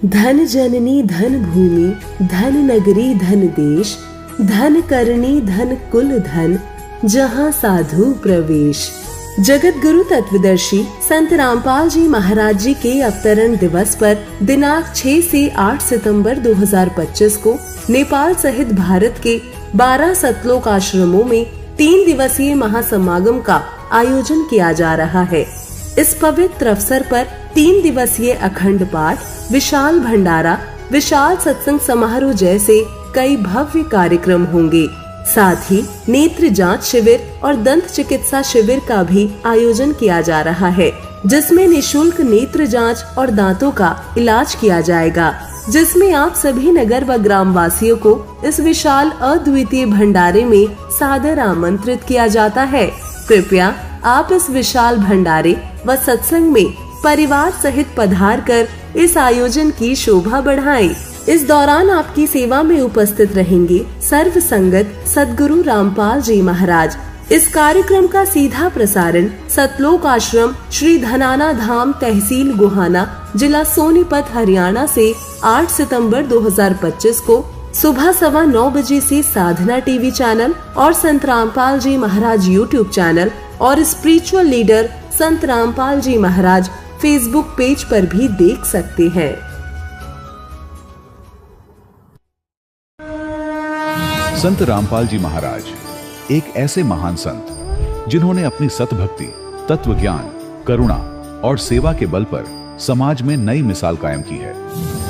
धन जननी धन भूमि धन नगरी धन देश, धन करनी धन कुल धन, जहाँ साधु प्रवेश। जगत गुरु तत्वदर्शी संत रामपाल जी महाराज जी के अवतरण दिवस पर दिनांक 6 से 8 सितंबर 2025 को नेपाल सहित भारत के 12 सतलोक आश्रमों में 3 दिवसीय महासमागम का आयोजन किया जा रहा है। इस पवित्र अवसर पर 3 दिवसीय अखंड पाठ, विशाल भंडारा, विशाल सत्संग समारोह जैसे कई भव्य कार्यक्रम होंगे। साथ ही नेत्र जांच शिविर और दंत चिकित्सा शिविर का भी आयोजन किया जा रहा है, जिसमें निशुल्क नेत्र जांच और दांतों का इलाज किया जाएगा, जिसमें आप सभी नगर व ग्राम वासियों को इस विशाल अद्वितीय भंडारे में सादर आमंत्रित किया जाता है। कृपया आप इस विशाल भंडारे व सत्संग में परिवार सहित पधार कर इस आयोजन की शोभा बढ़ाएं। इस दौरान आपकी सेवा में उपस्थित रहेंगे सर्व संगत सद्गुरु रामपाल जी महाराज। इस कार्यक्रम का सीधा प्रसारण सतलोक आश्रम श्री धनाना धाम तहसील गोहाना जिला सोनीपत हरियाणा से 8 सितंबर 2025 को सुबह 9:15 बजे से साधना टीवी चैनल और संत रामपाल जी महाराज यूट्यूब चैनल और स्पिरिचुअल लीडर संत रामपाल जी महाराज फेसबुक पेज पर भी देख सकते हैं। संत रामपाल जी महाराज एक ऐसे महान संत जिन्होंने अपनी सतभक्ति, तत्व ज्ञान, करुणा और सेवा के बल पर समाज में नई मिसाल कायम की है।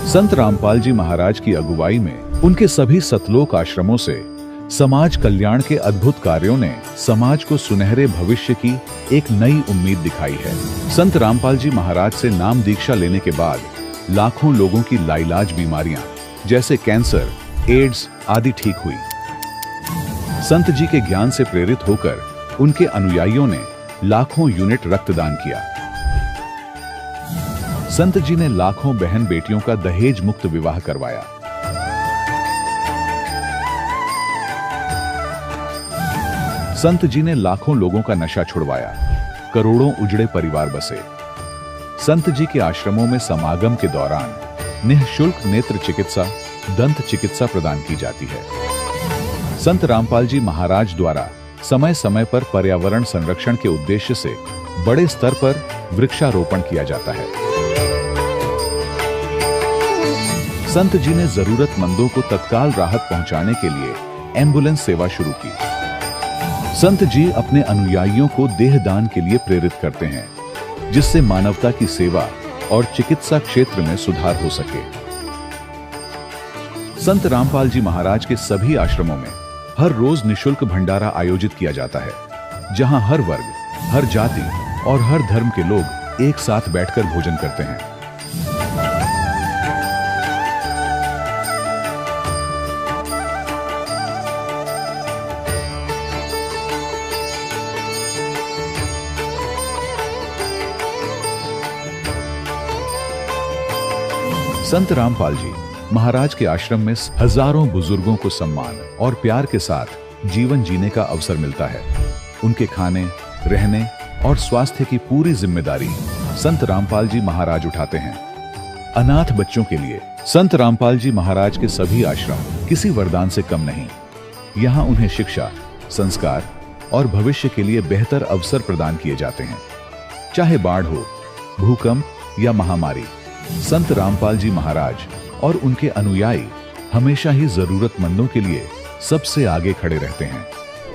संत रामपाल जी महाराज की अगुवाई में उनके सभी सतलोक आश्रमों से समाज कल्याण के अद्भुत कार्यों ने समाज को सुनहरे भविष्य की एक नई उम्मीद दिखाई है। संत रामपाल जी महाराज से नाम दीक्षा लेने के बाद लाखों लोगों की लाइलाज बीमारियां जैसे कैंसर, एड्स आदि ठीक हुई। संत जी के ज्ञान से प्रेरित होकर उनके अनुयायियों ने लाखों यूनिट रक्तदान किया। संत जी ने लाखों बहन बेटियों का दहेज मुक्त विवाह करवाया। संत जी ने लाखों लोगों का नशा छुड़वाया, करोड़ों उजड़े परिवार बसे। संत जी के आश्रमों में समागम के दौरान निःशुल्क नेत्र चिकित्सा, दंत चिकित्सा प्रदान की जाती है। संत रामपाल जी महाराज द्वारा समय समय पर पर्यावरण संरक्षण के उद्देश्य से बड़े स्तर पर वृक्षारोपण किया जाता है। संत जी ने जरूरतमंदों को तत्काल राहत पहुंचाने के लिए एम्बुलेंस सेवा शुरू की। संत जी अपने अनुयायियों को देहदान के लिए प्रेरित करते हैं, जिससे मानवता की सेवा और चिकित्सा क्षेत्र में सुधार हो सके। संत रामपाल जी महाराज के सभी आश्रमों में हर रोज निशुल्क भंडारा आयोजित किया जाता है, जहां हर वर्ग, हर जाति और हर धर्म के लोग एक साथ बैठकर भोजन करते हैं। संत रामपाल जी महाराज के आश्रम में हजारों बुजुर्गों को सम्मान और प्यार के साथ जीवन जीने का अवसर मिलता है। उनके खाने, रहने और स्वास्थ्य की पूरी जिम्मेदारी संत रामपाल जी महाराज उठाते हैं। अनाथ बच्चों के लिए संत रामपाल जी महाराज के सभी आश्रम किसी वरदान से कम नहीं। यहाँ उन्हें शिक्षा, संस्कार और भविष्य के लिए बेहतर अवसर प्रदान किए जाते हैं। चाहे बाढ़ हो, भूकंप या महामारी, संत रामपाल जी महाराज और उनके अनुयायी हमेशा ही जरूरतमंदों के लिए सबसे आगे खड़े रहते हैं।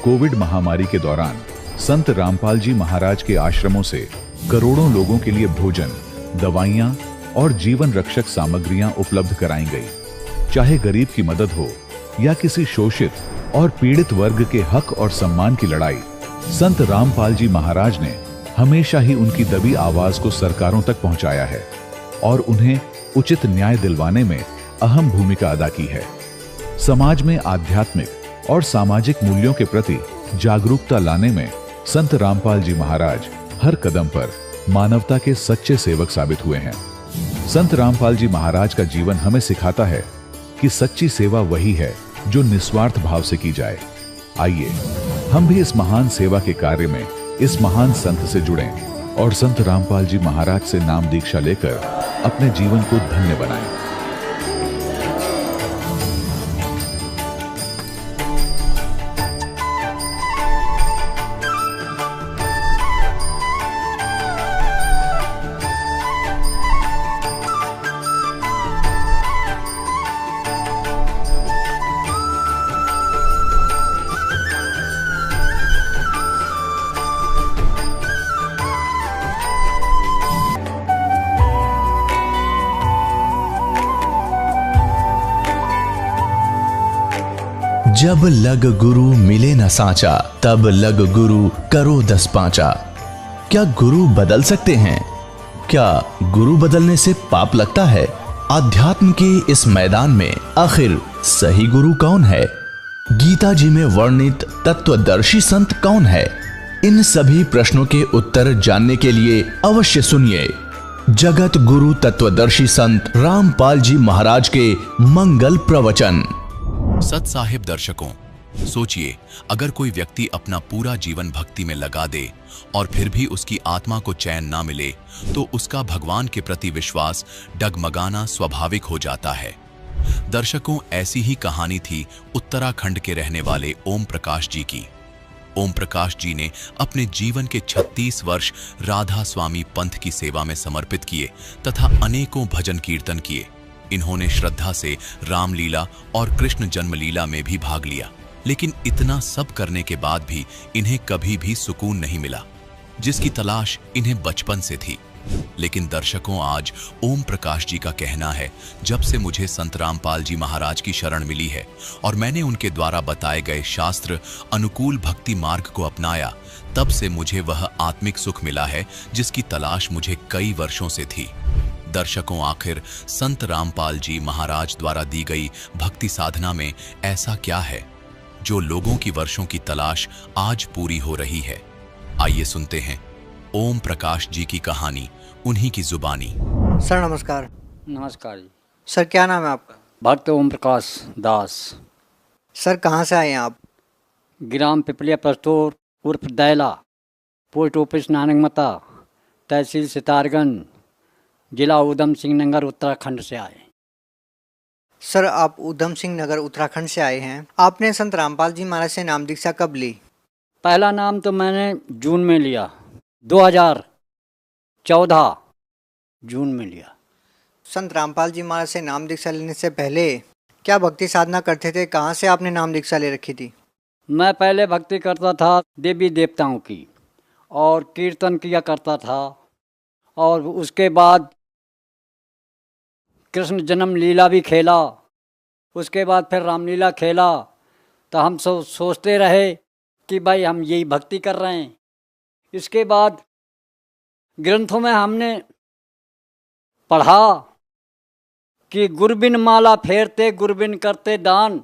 कोविड महामारी के दौरान संत रामपाल जी महाराज के आश्रमों से करोड़ों लोगों के लिए भोजन, दवाइयां और जीवन रक्षक सामग्रियां उपलब्ध कराई गई। चाहे गरीब की मदद हो या किसी शोषित और पीड़ित वर्ग के हक और सम्मान की लड़ाई, संत रामपाल जी महाराज ने हमेशा ही उनकी दबी आवाज को सरकारों तक पहुंचाया है और उन्हें उचित न्याय दिलवाने में अहम भूमिका अदा की है। समाज में आध्यात्मिक और सामाजिक मूल्यों के प्रति जागरूकता लाने में संत रामपाल जी महाराज हर कदम पर मानवता के सच्चे सेवक साबित हुए हैं। संत रामपाल जी महाराज का जीवन हमें सिखाता है कि सच्ची सेवा वही है जो निस्वार्थ भाव से की जाए। आइए हम भी इस महान सेवा के कार्य में इस महान संत से जुड़ें और संत रामपाल जी महाराज से नाम दीक्षा लेकर अपने जीवन को धन्य बनाएं। जब लग गुरु मिले न सांचा, तब लग गुरु करो 10 पांचा। क्या गुरु बदल सकते हैं? क्या गुरु बदलने से पाप लगता है? आध्यात्म के इस मैदान में आखिर सही गुरु कौन है? गीता जी में वर्णित तत्वदर्शी संत कौन है? इन सभी प्रश्नों के उत्तर जानने के लिए अवश्य सुनिए जगत गुरु तत्वदर्शी संत रामपाल जी महाराज के मंगल प्रवचन। सत साहिब दर्शकों, सोचिए, अगर कोई व्यक्ति अपना पूरा जीवन भक्ति में लगा दे और फिर भी उसकी आत्मा को चैन ना मिले, तो उसका भगवान के प्रति विश्वास डगमगाना स्वाभाविक हो जाता है। दर्शकों, ऐसी ही कहानी थी उत्तराखंड के रहने वाले ओम प्रकाश जी की। ओम प्रकाश जी ने अपने जीवन के 36 वर्ष राधा स्वामी पंथ की सेवा में समर्पित किए तथा अनेकों भजन कीर्तन किए। इन्होंने श्रद्धा से रामलीला और कृष्ण जन्मलीला में भी भाग लिया, लेकिन इतना सब करने के बाद भी इन्हें कभी भी सुकून नहीं मिला, जिसकी तलाश इन्हें बचपन से थी। लेकिन दर्शकों, आज ओम प्रकाश जी का कहना है, जब से मुझे संत रामपाल जी महाराज की शरण मिली है और मैंने उनके द्वारा बताए गए शास्त्र अनुकूल भक्ति मार्ग को अपनाया, तब से मुझे वह आत्मिक सुख मिला है जिसकी तलाश मुझे कई वर्षों से थी। दर्शकों, आखिर संत रामपाल जी महाराज द्वारा दी गई भक्ति साधना में ऐसा क्या है जो लोगों की वर्षों की तलाश आज पूरी हो रही है? आइए सुनते हैं ओम प्रकाश जी की कहानी, उन्हीं की जुबानी। सर नमस्कार। नमस्कार जी। सर क्या नाम है आपका? भक्त ओम प्रकाश दास। सर कहाँ से आए हैं आप? ग्राम पिपलिया प्रस्तोर उर्फ दैला, पोस्ट ऑफिस नानकमता, तहसील सितारगंज, जिला उधम सिंह नगर, उत्तराखंड से आए। सर आप उधम सिंह नगर उत्तराखंड से आए हैं। आपने संत रामपाल जी महाराज से नाम दीक्षा कब ली? पहला नाम तो मैंने जून में लिया, 2014 जून में लिया। संत रामपाल जी महाराज से नाम दीक्षा लेने से पहले क्या भक्ति साधना करते थे? कहाँ से आपने नाम दीक्षा ले रखी थी? मैं पहले भक्ति करता था देवी देवताओं की और कीर्तन किया करता था, और उसके बाद कृष्ण जन्म लीला भी खेला। उसके बाद फिर रामलीला खेला। तो हम सब सोचते रहे कि भाई हम यही भक्ति कर रहे हैं। इसके बाद ग्रंथों में हमने पढ़ा कि गुरबिन माला फेरते गुरबिन करते दान,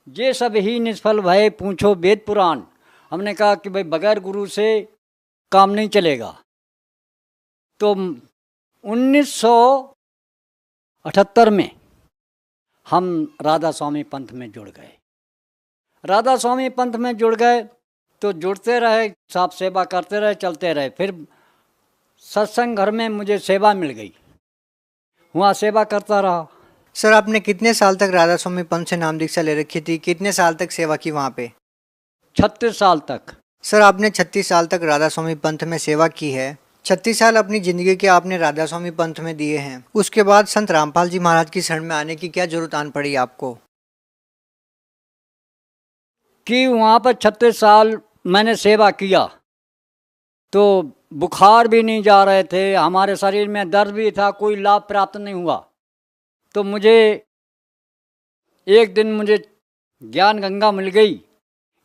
ये सब ही निष्फल भय पूछो वेद पुराण। हमने कहा कि भाई बगैर गुरु से काम नहीं चलेगा। तो 1978 में हम राधा स्वामी पंथ में जुड़ गए। राधा स्वामी पंथ में जुड़ गए तो जुड़ते रहे, साहब सेवा करते रहे, चलते रहे। फिर सत्संग घर में मुझे सेवा मिल गई, वहाँ सेवा करता रहा। सर आपने कितने साल तक राधा स्वामी पंथ से नाम दीक्षा ले रखी थी? कितने साल तक सेवा की वहाँ पे? 36 साल तक। सर आपने 36 साल तक राधा स्वामी पंथ में सेवा की है। 36 साल अपनी जिंदगी के आपने राधा स्वामी पंथ में दिए हैं। उसके बाद संत रामपाल जी महाराज की शरण में आने की क्या जरूरत आन पड़ी आपको? कि वहाँ पर 36 साल मैंने सेवा किया तो बुखार भी नहीं जा रहे थे, हमारे शरीर में दर्द भी था, कोई लाभ प्राप्त नहीं हुआ। तो मुझे एक दिन ज्ञान गंगा मिल गई।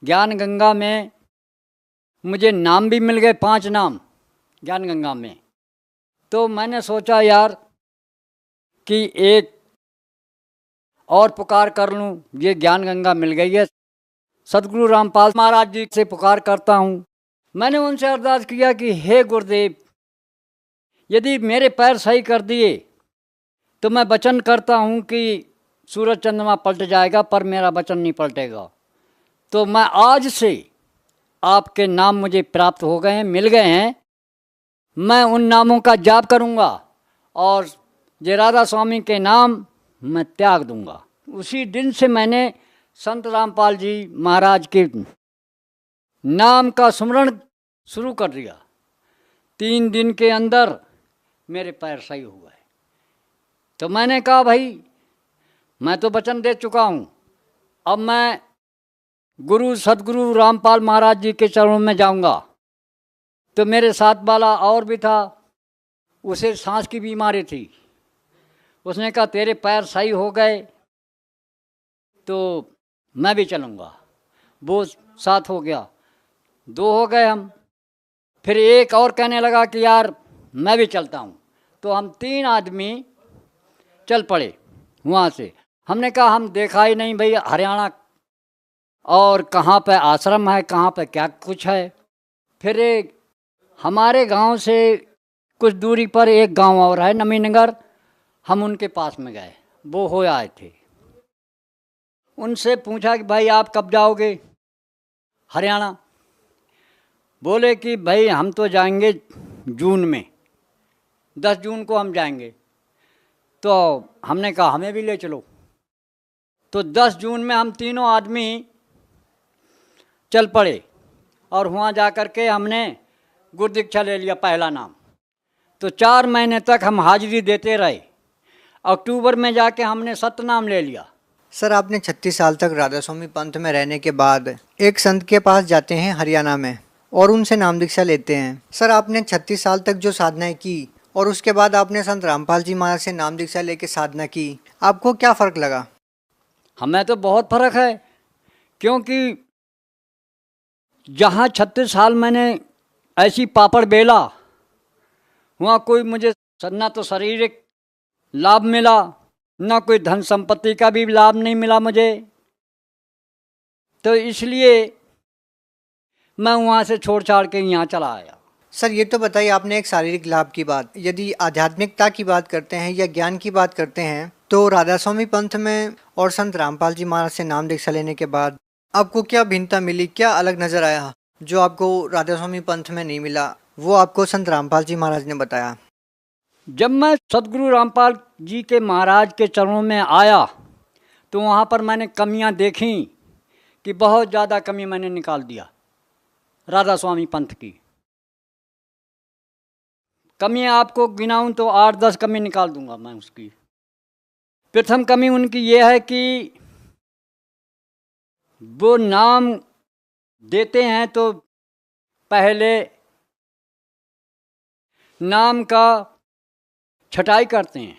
ज्ञान गंगा में मुझे नाम भी मिल गए, 5 नाम ज्ञान गंगा में। तो मैंने सोचा यार कि एक और पुकार कर लूँ, ये ज्ञान गंगा मिल गई है। सदगुरु रामपाल महाराज जी से पुकार करता हूँ। मैंने उनसे अरदास किया कि हे गुरुदेव, यदि मेरे पैर सही कर दिए तो मैं वचन करता हूँ कि सूरज चंद्रमा पलट जाएगा, पर मेरा वचन नहीं पलटेगा। तो मैं आज से आपके नाम मुझे प्राप्त हो गए हैं, मिल गए हैं। मैं उन नामों का जाप करूँगा और ये राधा स्वामी के नाम मैं त्याग दूँगा। उसी दिन से मैंने संत रामपाल जी महाराज के नाम का सुमरण शुरू कर दिया। 3 दिन के अंदर मेरे पैर सही हो गए। तो मैंने कहा भाई मैं तो वचन दे चुका हूँ, अब मैं गुरु सदगुरु रामपाल महाराज जी के चरणों में जाऊँगा। तो मेरे साथ वाला और भी था, उसे सांस की बीमारी थी। उसने कहा तेरे पैर सही हो गए तो मैं भी चलूँगा। वो 7 हो गया, 2 हो गए हम। फिर एक और कहने लगा कि यार मैं भी चलता हूँ। तो हम 3 आदमी चल पड़े वहाँ से। हमने कहा हम देखा ही नहीं भाई हरियाणा, और कहाँ पे आश्रम है, कहाँ पे क्या कुछ है। फिर एक हमारे गांव से कुछ दूरी पर एक गांव और है नमीनगर, हम उनके पास में गए, वो हो आए थे। उनसे पूछा कि भाई आप कब जाओगे हरियाणा? बोले कि भाई हम तो जाएंगे जून में, 10 जून को हम जाएंगे। तो हमने कहा हमें भी ले चलो। तो 10 जून में हम तीनों आदमी चल पड़े और वहाँ जा कर के हमने गुरु दीक्षा ले लिया, पहला नाम। तो 4 महीने तक हम हाजिरी देते रहे। अक्टूबर में जाके हमने सतनाम ले लिया। सर आपने 36 साल तक राधा स्वामी पंथ में रहने के बाद एक संत के पास जाते हैं हरियाणा में और उनसे नाम दीक्षा लेते हैं। सर आपने 36 साल तक जो साधनाएं की और उसके बाद आपने संत रामपाल जी महाराज से नाम दीक्षा लेके साधना की, आपको क्या फ़र्क लगा? हमें तो बहुत फ़र्क है, क्योंकि जहाँ 36 साल मैंने ऐसी पापड़ बेला, वहाँ कोई मुझे ना तो शारीरिक लाभ मिला, ना कोई धन संपत्ति का भी लाभ नहीं मिला मुझे। तो इसलिए मैं वहाँ से छोड़ छाड़ के यहाँ चला आया। सर ये तो बताइए, आपने एक शारीरिक लाभ की बात, यदि आध्यात्मिकता की बात करते हैं या ज्ञान की बात करते हैं तो राधा स्वामी पंथ में और संत रामपाल जी महाराज से नाम दीक्षा लेने के बाद आपको क्या भिन्नता मिली, क्या अलग नजर आया जो आपको राधा स्वामी पंथ में नहीं मिला, वो आपको संत रामपाल जी महाराज ने बताया? जब मैं सदगुरु रामपाल जी के महाराज के चरणों में आया तो वहाँ पर मैंने कमियाँ देखी कि बहुत ज़्यादा कमी मैंने निकाल दिया राधा स्वामी पंथ की। कमियाँ आपको गिनाऊं तो 8-10 कमी निकाल दूंगा मैं उसकी। प्रथम कमी उनकी ये है कि वो नाम देते हैं तो पहले नाम का छटाई करते हैं।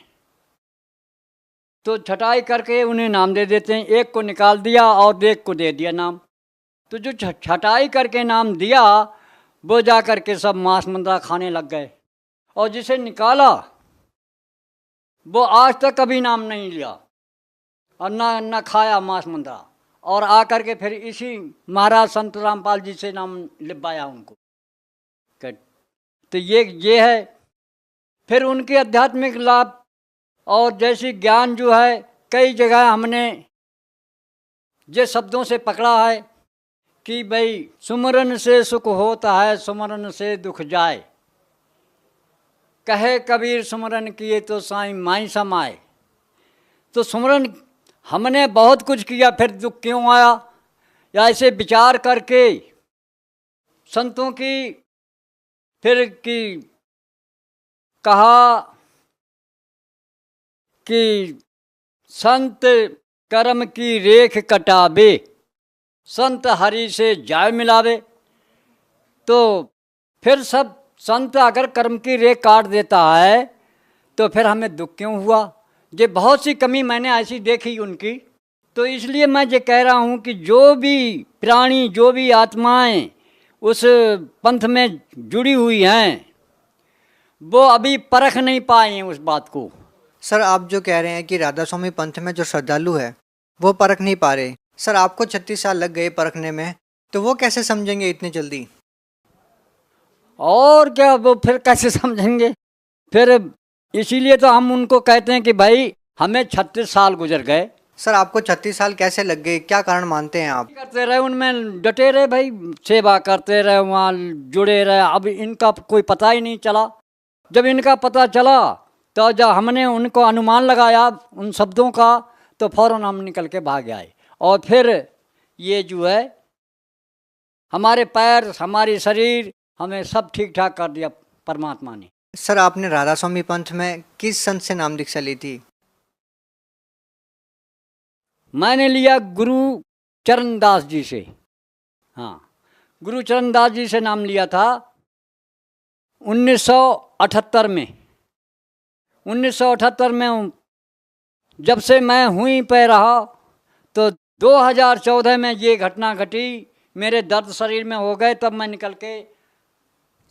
तो छटाई करके उन्हें नाम दे देते हैं, एक को निकाल दिया और एक को दे दिया नाम। तो जो छटाई करके नाम दिया वो जा कर के सब मांस मंदा खाने लग गए, और जिसे निकाला वो आज तक कभी नाम नहीं लिया और ना खाया मांस मंदा, और आकर के फिर इसी महाराज संत रामपाल जी से नाम लिखवाया उनको। तो ये है। फिर उनके आध्यात्मिक लाभ और जैसी ज्ञान जो है, कई जगह हमने ये शब्दों से पकड़ा है कि भाई सुमरन से सुख होता है, सुमरन से दुख जाए, कहे कबीर सुमरन किए तो साईं माई समाए। तो सुमरन हमने बहुत कुछ किया, फिर दुख क्यों आया, या ऐसे विचार करके संतों की फिर की कहा कि संत कर्म की रेख कटावे, संत हरि से जाय मिलावे। तो फिर सब संत अगर कर्म की रेख काट देता है तो फिर हमें दुख क्यों हुआ? ये बहुत सी कमी मैंने ऐसी देखी उनकी। तो इसलिए मैं ये कह रहा हूँ कि जो भी प्राणी, जो भी आत्माएं उस पंथ में जुड़ी हुई हैं वो अभी परख नहीं पाए हैं उस बात को। सर आप जो कह रहे हैं कि राधा स्वामी पंथ में जो श्रद्धालु है वो परख नहीं पा रहे, सर आपको 36 साल लग गए परखने में, तो वो कैसे समझेंगे इतनी जल्दी? और क्या, वो फिर कैसे समझेंगे? फिर इसीलिए तो हम उनको कहते हैं कि भाई हमें 36 साल गुजर गए। सर आपको 36 साल कैसे लग गए, क्या कारण मानते हैं आप? करते रहे, उनमें डटे रहे भाई, सेवा करते रहे, वहाँ जुड़े रहे। अब इनका कोई पता ही नहीं चला। जब इनका पता चला तो जब हमने उनको अनुमान लगाया उन शब्दों का तो फौरन हम निकल के भाग आए। और फिर ये जो है हमारे पैर, हमारी शरीर, हमें सब ठीक ठाक कर दिया परमात्मा ने। सर आपने राधा स्वामी पंथ में किस संत से नाम दीक्षा ली थी? मैंने लिया गुरु चरणदास जी से। हाँ, गुरु चरणदास जी से नाम लिया था 1978 में। 1978 में जब से मैं हुई पे रहा तो 2014 में ये घटना घटी, मेरे दर्द शरीर में हो गए, तब मैं निकल के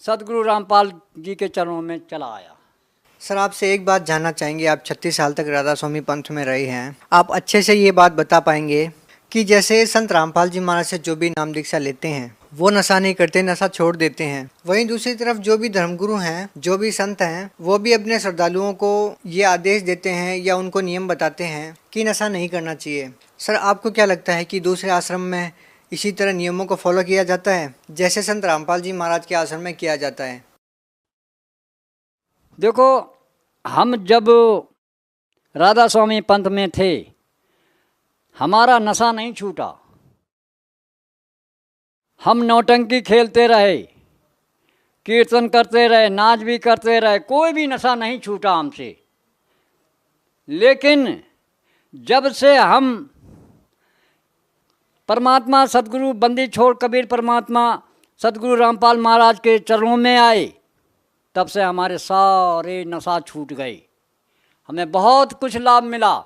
सदगुरु रामपाल जी के चरणों में चला आया। सर आपसे एक बात जानना चाहेंगे, आप 36 साल तक राधा स्वामी पंथ में रहे हैं, आप अच्छे से ये बात बता पाएंगे कि जैसे संत रामपाल जी महाराज से जो भी नाम दीक्षा लेते हैं वो नशा नहीं करते, नशा छोड़ देते हैं, वहीं दूसरी तरफ जो भी धर्मगुरु हैं, जो भी संत हैं, वो भी अपने श्रद्धालुओं को ये आदेश देते हैं या उनको नियम बताते हैं कि नशा नहीं करना चाहिए। सर आपको क्या लगता है कि दूसरे आश्रम में इसी तरह नियमों को फॉलो किया जाता है जैसे संत रामपाल जी महाराज के आश्रम में किया जाता है? देखो, हम जब राधा स्वामी पंथ में थे, हमारा नशा नहीं छूटा। हम नौटंकी खेलते रहे, कीर्तन करते रहे, नाच भी करते रहे, कोई भी नशा नहीं छूटा हमसे। लेकिन जब से हम परमात्मा सदगुरु बंदी छोड़ कबीर परमात्मा सदगुरु रामपाल महाराज के चरणों में आए, तब से हमारे सारे नशा छूट गए, हमें बहुत कुछ लाभ मिला।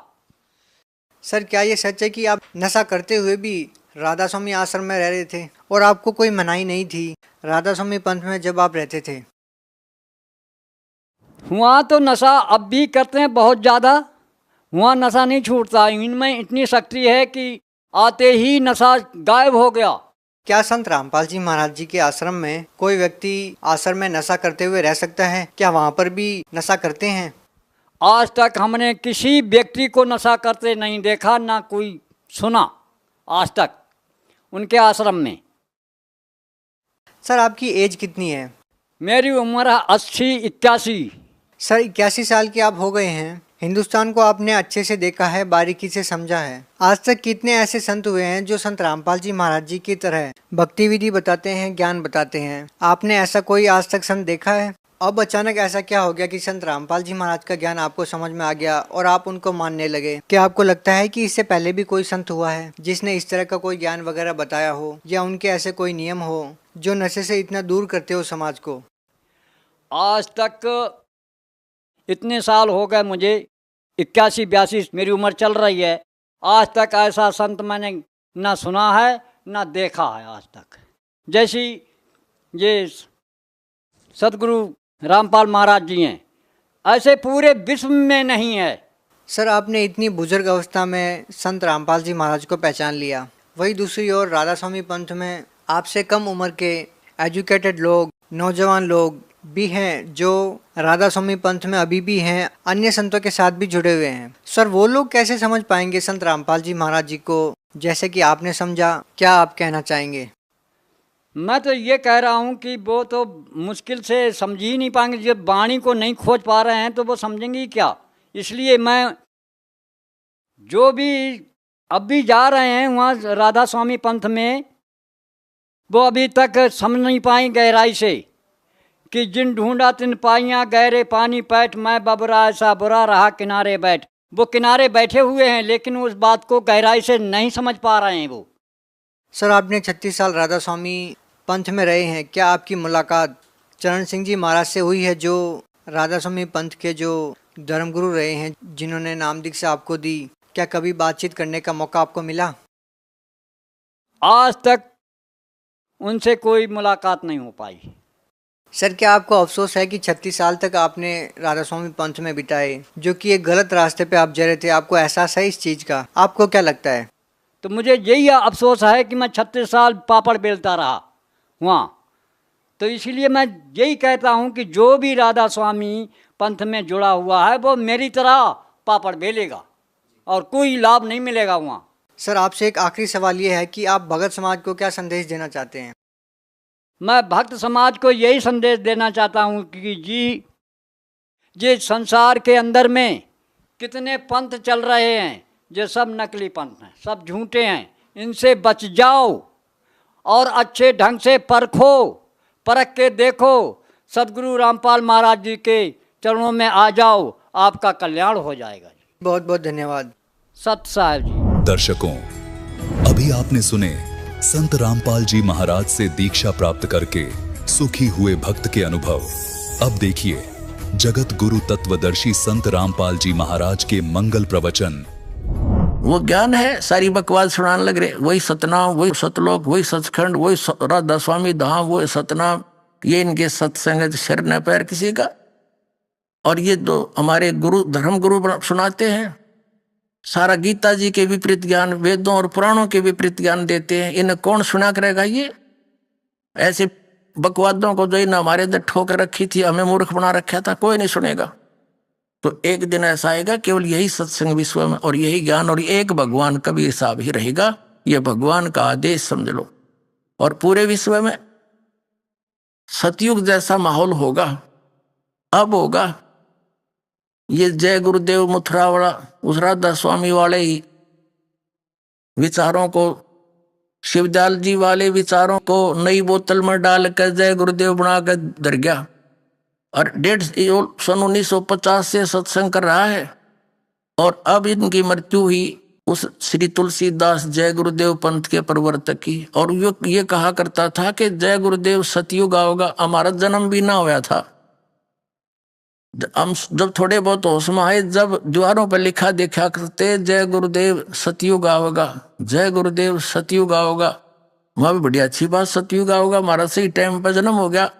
सर क्या ये सच है कि आप नशा करते हुए भी राधा स्वामी आश्रम में रह रहे थे और आपको कोई मनाही नहीं थी राधा स्वामी पंथ में जब आप रहते थे? वहाँ तो नशा अब भी करते हैं बहुत ज़्यादा, वहाँ नशा नहीं छूटता। इनमें इतनी शक्ति है कि आते ही नशा गायब हो गया। क्या संत रामपाल जी महाराज जी के आश्रम में कोई व्यक्ति आश्रम में नशा करते हुए रह सकता है? क्या वहाँ पर भी नशा करते हैं? आज तक हमने किसी व्यक्ति को नशा करते नहीं देखा, ना कोई सुना आज तक उनके आश्रम में। सर आपकी एज कितनी है? मेरी उम्र 80-81। सर 81 साल के आप हो गए हैं। हिंदुस्तान को आपने अच्छे से देखा है, बारीकी से समझा है। आज तक कितने ऐसे संत हुए हैं जो संत रामपाल जी महाराज जी की तरह भक्ति विधि बताते हैं, ज्ञान बताते हैं? आपने ऐसा कोई आज तक संत देखा है? अब अचानक ऐसा क्या हो गया कि संत रामपाल जी महाराज का ज्ञान आपको समझ में आ गया और आप उनको मानने लगे? क्या आपको लगता है कि इससे पहले भी कोई संत हुआ है जिसने इस तरह का कोई ज्ञान वगैरह बताया हो, या उनके ऐसे कोई नियम हो जो नशे से इतना दूर करते हो समाज को? आज तक इतने साल हो गए मुझे, 81-82 मेरी उम्र चल रही है, आज तक ऐसा संत मैंने ना सुना है ना देखा है आज तक। जैसी ये सदगुरु रामपाल महाराज जी हैं, ऐसे पूरे विश्व में नहीं है। सर आपने इतनी बुजुर्ग अवस्था में संत रामपाल जी महाराज को पहचान लिया, वही दूसरी ओर राधा स्वामी पंथ में आपसे कम उम्र के एजुकेटेड लोग, नौजवान लोग भी हैं जो राधा स्वामी पंथ में अभी भी हैं, अन्य संतों के साथ भी जुड़े हुए हैं। सर वो लोग कैसे समझ पाएंगे संत रामपाल जी महाराज जी को जैसे कि आपने समझा? क्या आप कहना चाहेंगे? मैं तो ये कह रहा हूँ कि वो तो मुश्किल से समझ ही नहीं पाएंगे। जब वाणी को नहीं खोज पा रहे हैं तो वो समझेंगे क्या? इसलिए मैं जो भी अब भी जा रहे हैं वहाँ राधा स्वामी पंथ में, वो अभी तक समझ नहीं पाई गहराई से कि जिन ढूंढा तिन पाइयाँ गहरे पानी पैठ, मैं बबरा ऐसा बुरा रहा किनारे बैठ। वो किनारे बैठे हुए हैं लेकिन उस बात को गहराई से नहीं समझ पा रहे हैं वो। सर आपने 36 साल राधा स्वामी पंथ में रहे हैं, क्या आपकी मुलाकात चरण सिंह जी महाराज से हुई है जो राधा स्वामी पंथ के जो धर्मगुरु रहे हैं, जिन्होंने नाम दीक्षा आपको दी? क्या कभी बातचीत करने का मौका आपको मिला? आज तक उनसे कोई मुलाकात नहीं हो पाई। सर क्या आपको अफसोस है कि 36 साल तक आपने राधा स्वामी पंथ में बिताए, जो कि एक गलत रास्ते पे आप जा रहे थे? आपको एहसास है इस चीज़ का? आपको क्या लगता है? तो मुझे यही अफसोस है कि मैं 36 साल पापड़ बेलता रहा वहाँ। तो इसीलिए मैं यही कहता हूँ कि जो भी राधा स्वामी पंथ में जुड़ा हुआ है वो मेरी तरह पापड़ बेलेगा और कोई लाभ नहीं मिलेगा वहाँ। सर आपसे एक आखिरी सवाल ये है कि आप भगत समाज को क्या संदेश देना चाहते हैं? मैं भक्त समाज को यही संदेश देना चाहता हूँ कि जी संसार के अंदर में कितने पंथ चल रहे हैं, ये सब नकली पंथ हैं, सब झूठे हैं, इनसे बच जाओ और अच्छे ढंग से परख के देखो, सदगुरु रामपाल महाराज जी के चरणों में आ जाओ, आपका कल्याण हो जाएगा। बहुत बहुत धन्यवाद सत साहब जी। दर्शकों, अभी आपने सुने संत रामपाल जी महाराज से दीक्षा प्राप्त करके सुखी हुए भक्त के अनुभव। अब देखिए जगत गुरु तत्वदर्शी संत रामपाल जी महाराज के मंगल प्रवचन। वो ज्ञान है, सारी बकवास सुनाने लग रहे, वही सतनाम, वही सतलोक, वही सचखंड, वही राधा स्वामी धाम, वही सतनाम, ये इनके सत्संग सिर न पैर किसी का। और ये दो हमारे गुरु, धर्म गुरु सुनाते हैं सारा गीता जी के विपरीत ज्ञान, वेदों और पुराणों के विपरीत ज्ञान देते हैं। इन्हें कौन सुना करेगा? ये ऐसे बकवादों को जो इन हमारे अंदर ठोक रखी थी, हमें मूर्ख बना रखा था, कोई नहीं सुनेगा। तो एक दिन ऐसा आएगा केवल यही सत्संग विश्व में और यही ज्ञान और एक भगवान का भी हिसाब ही रहेगा। ये भगवान का आदेश समझ लो। और पूरे विश्व में सतयुग जैसा माहौल होगा, अब होगा। ये जय गुरुदेव मथुरा वाला, उस राधा स्वामी वाले ही विचारों को, शिवदयाल जी वाले विचारों को नई बोतल में डालकर जय गुरुदेव बनाकर धर गया। और 1950 से सत्संग कर रहा है। और अब इनकी मृत्यु हुई उस श्री तुलसीदास जय गुरुदेव पंथ के प्रवर्तक की। और ये कहा करता था कि जय गुरुदेव सतयुग आओगा, हमारा जन्म भी ना हुआ था। हम जब थोड़े बहुत होश में आए, जब दीवारों पर लिखा देखा करते जय गुरुदेव सतयुग आओगा, जय गुरुदेव सतयुग आओगा, वहां भी बड़ी अच्छी बात, सतयुग आओगा, हमारा सही टाइम पर जन्म हो गया।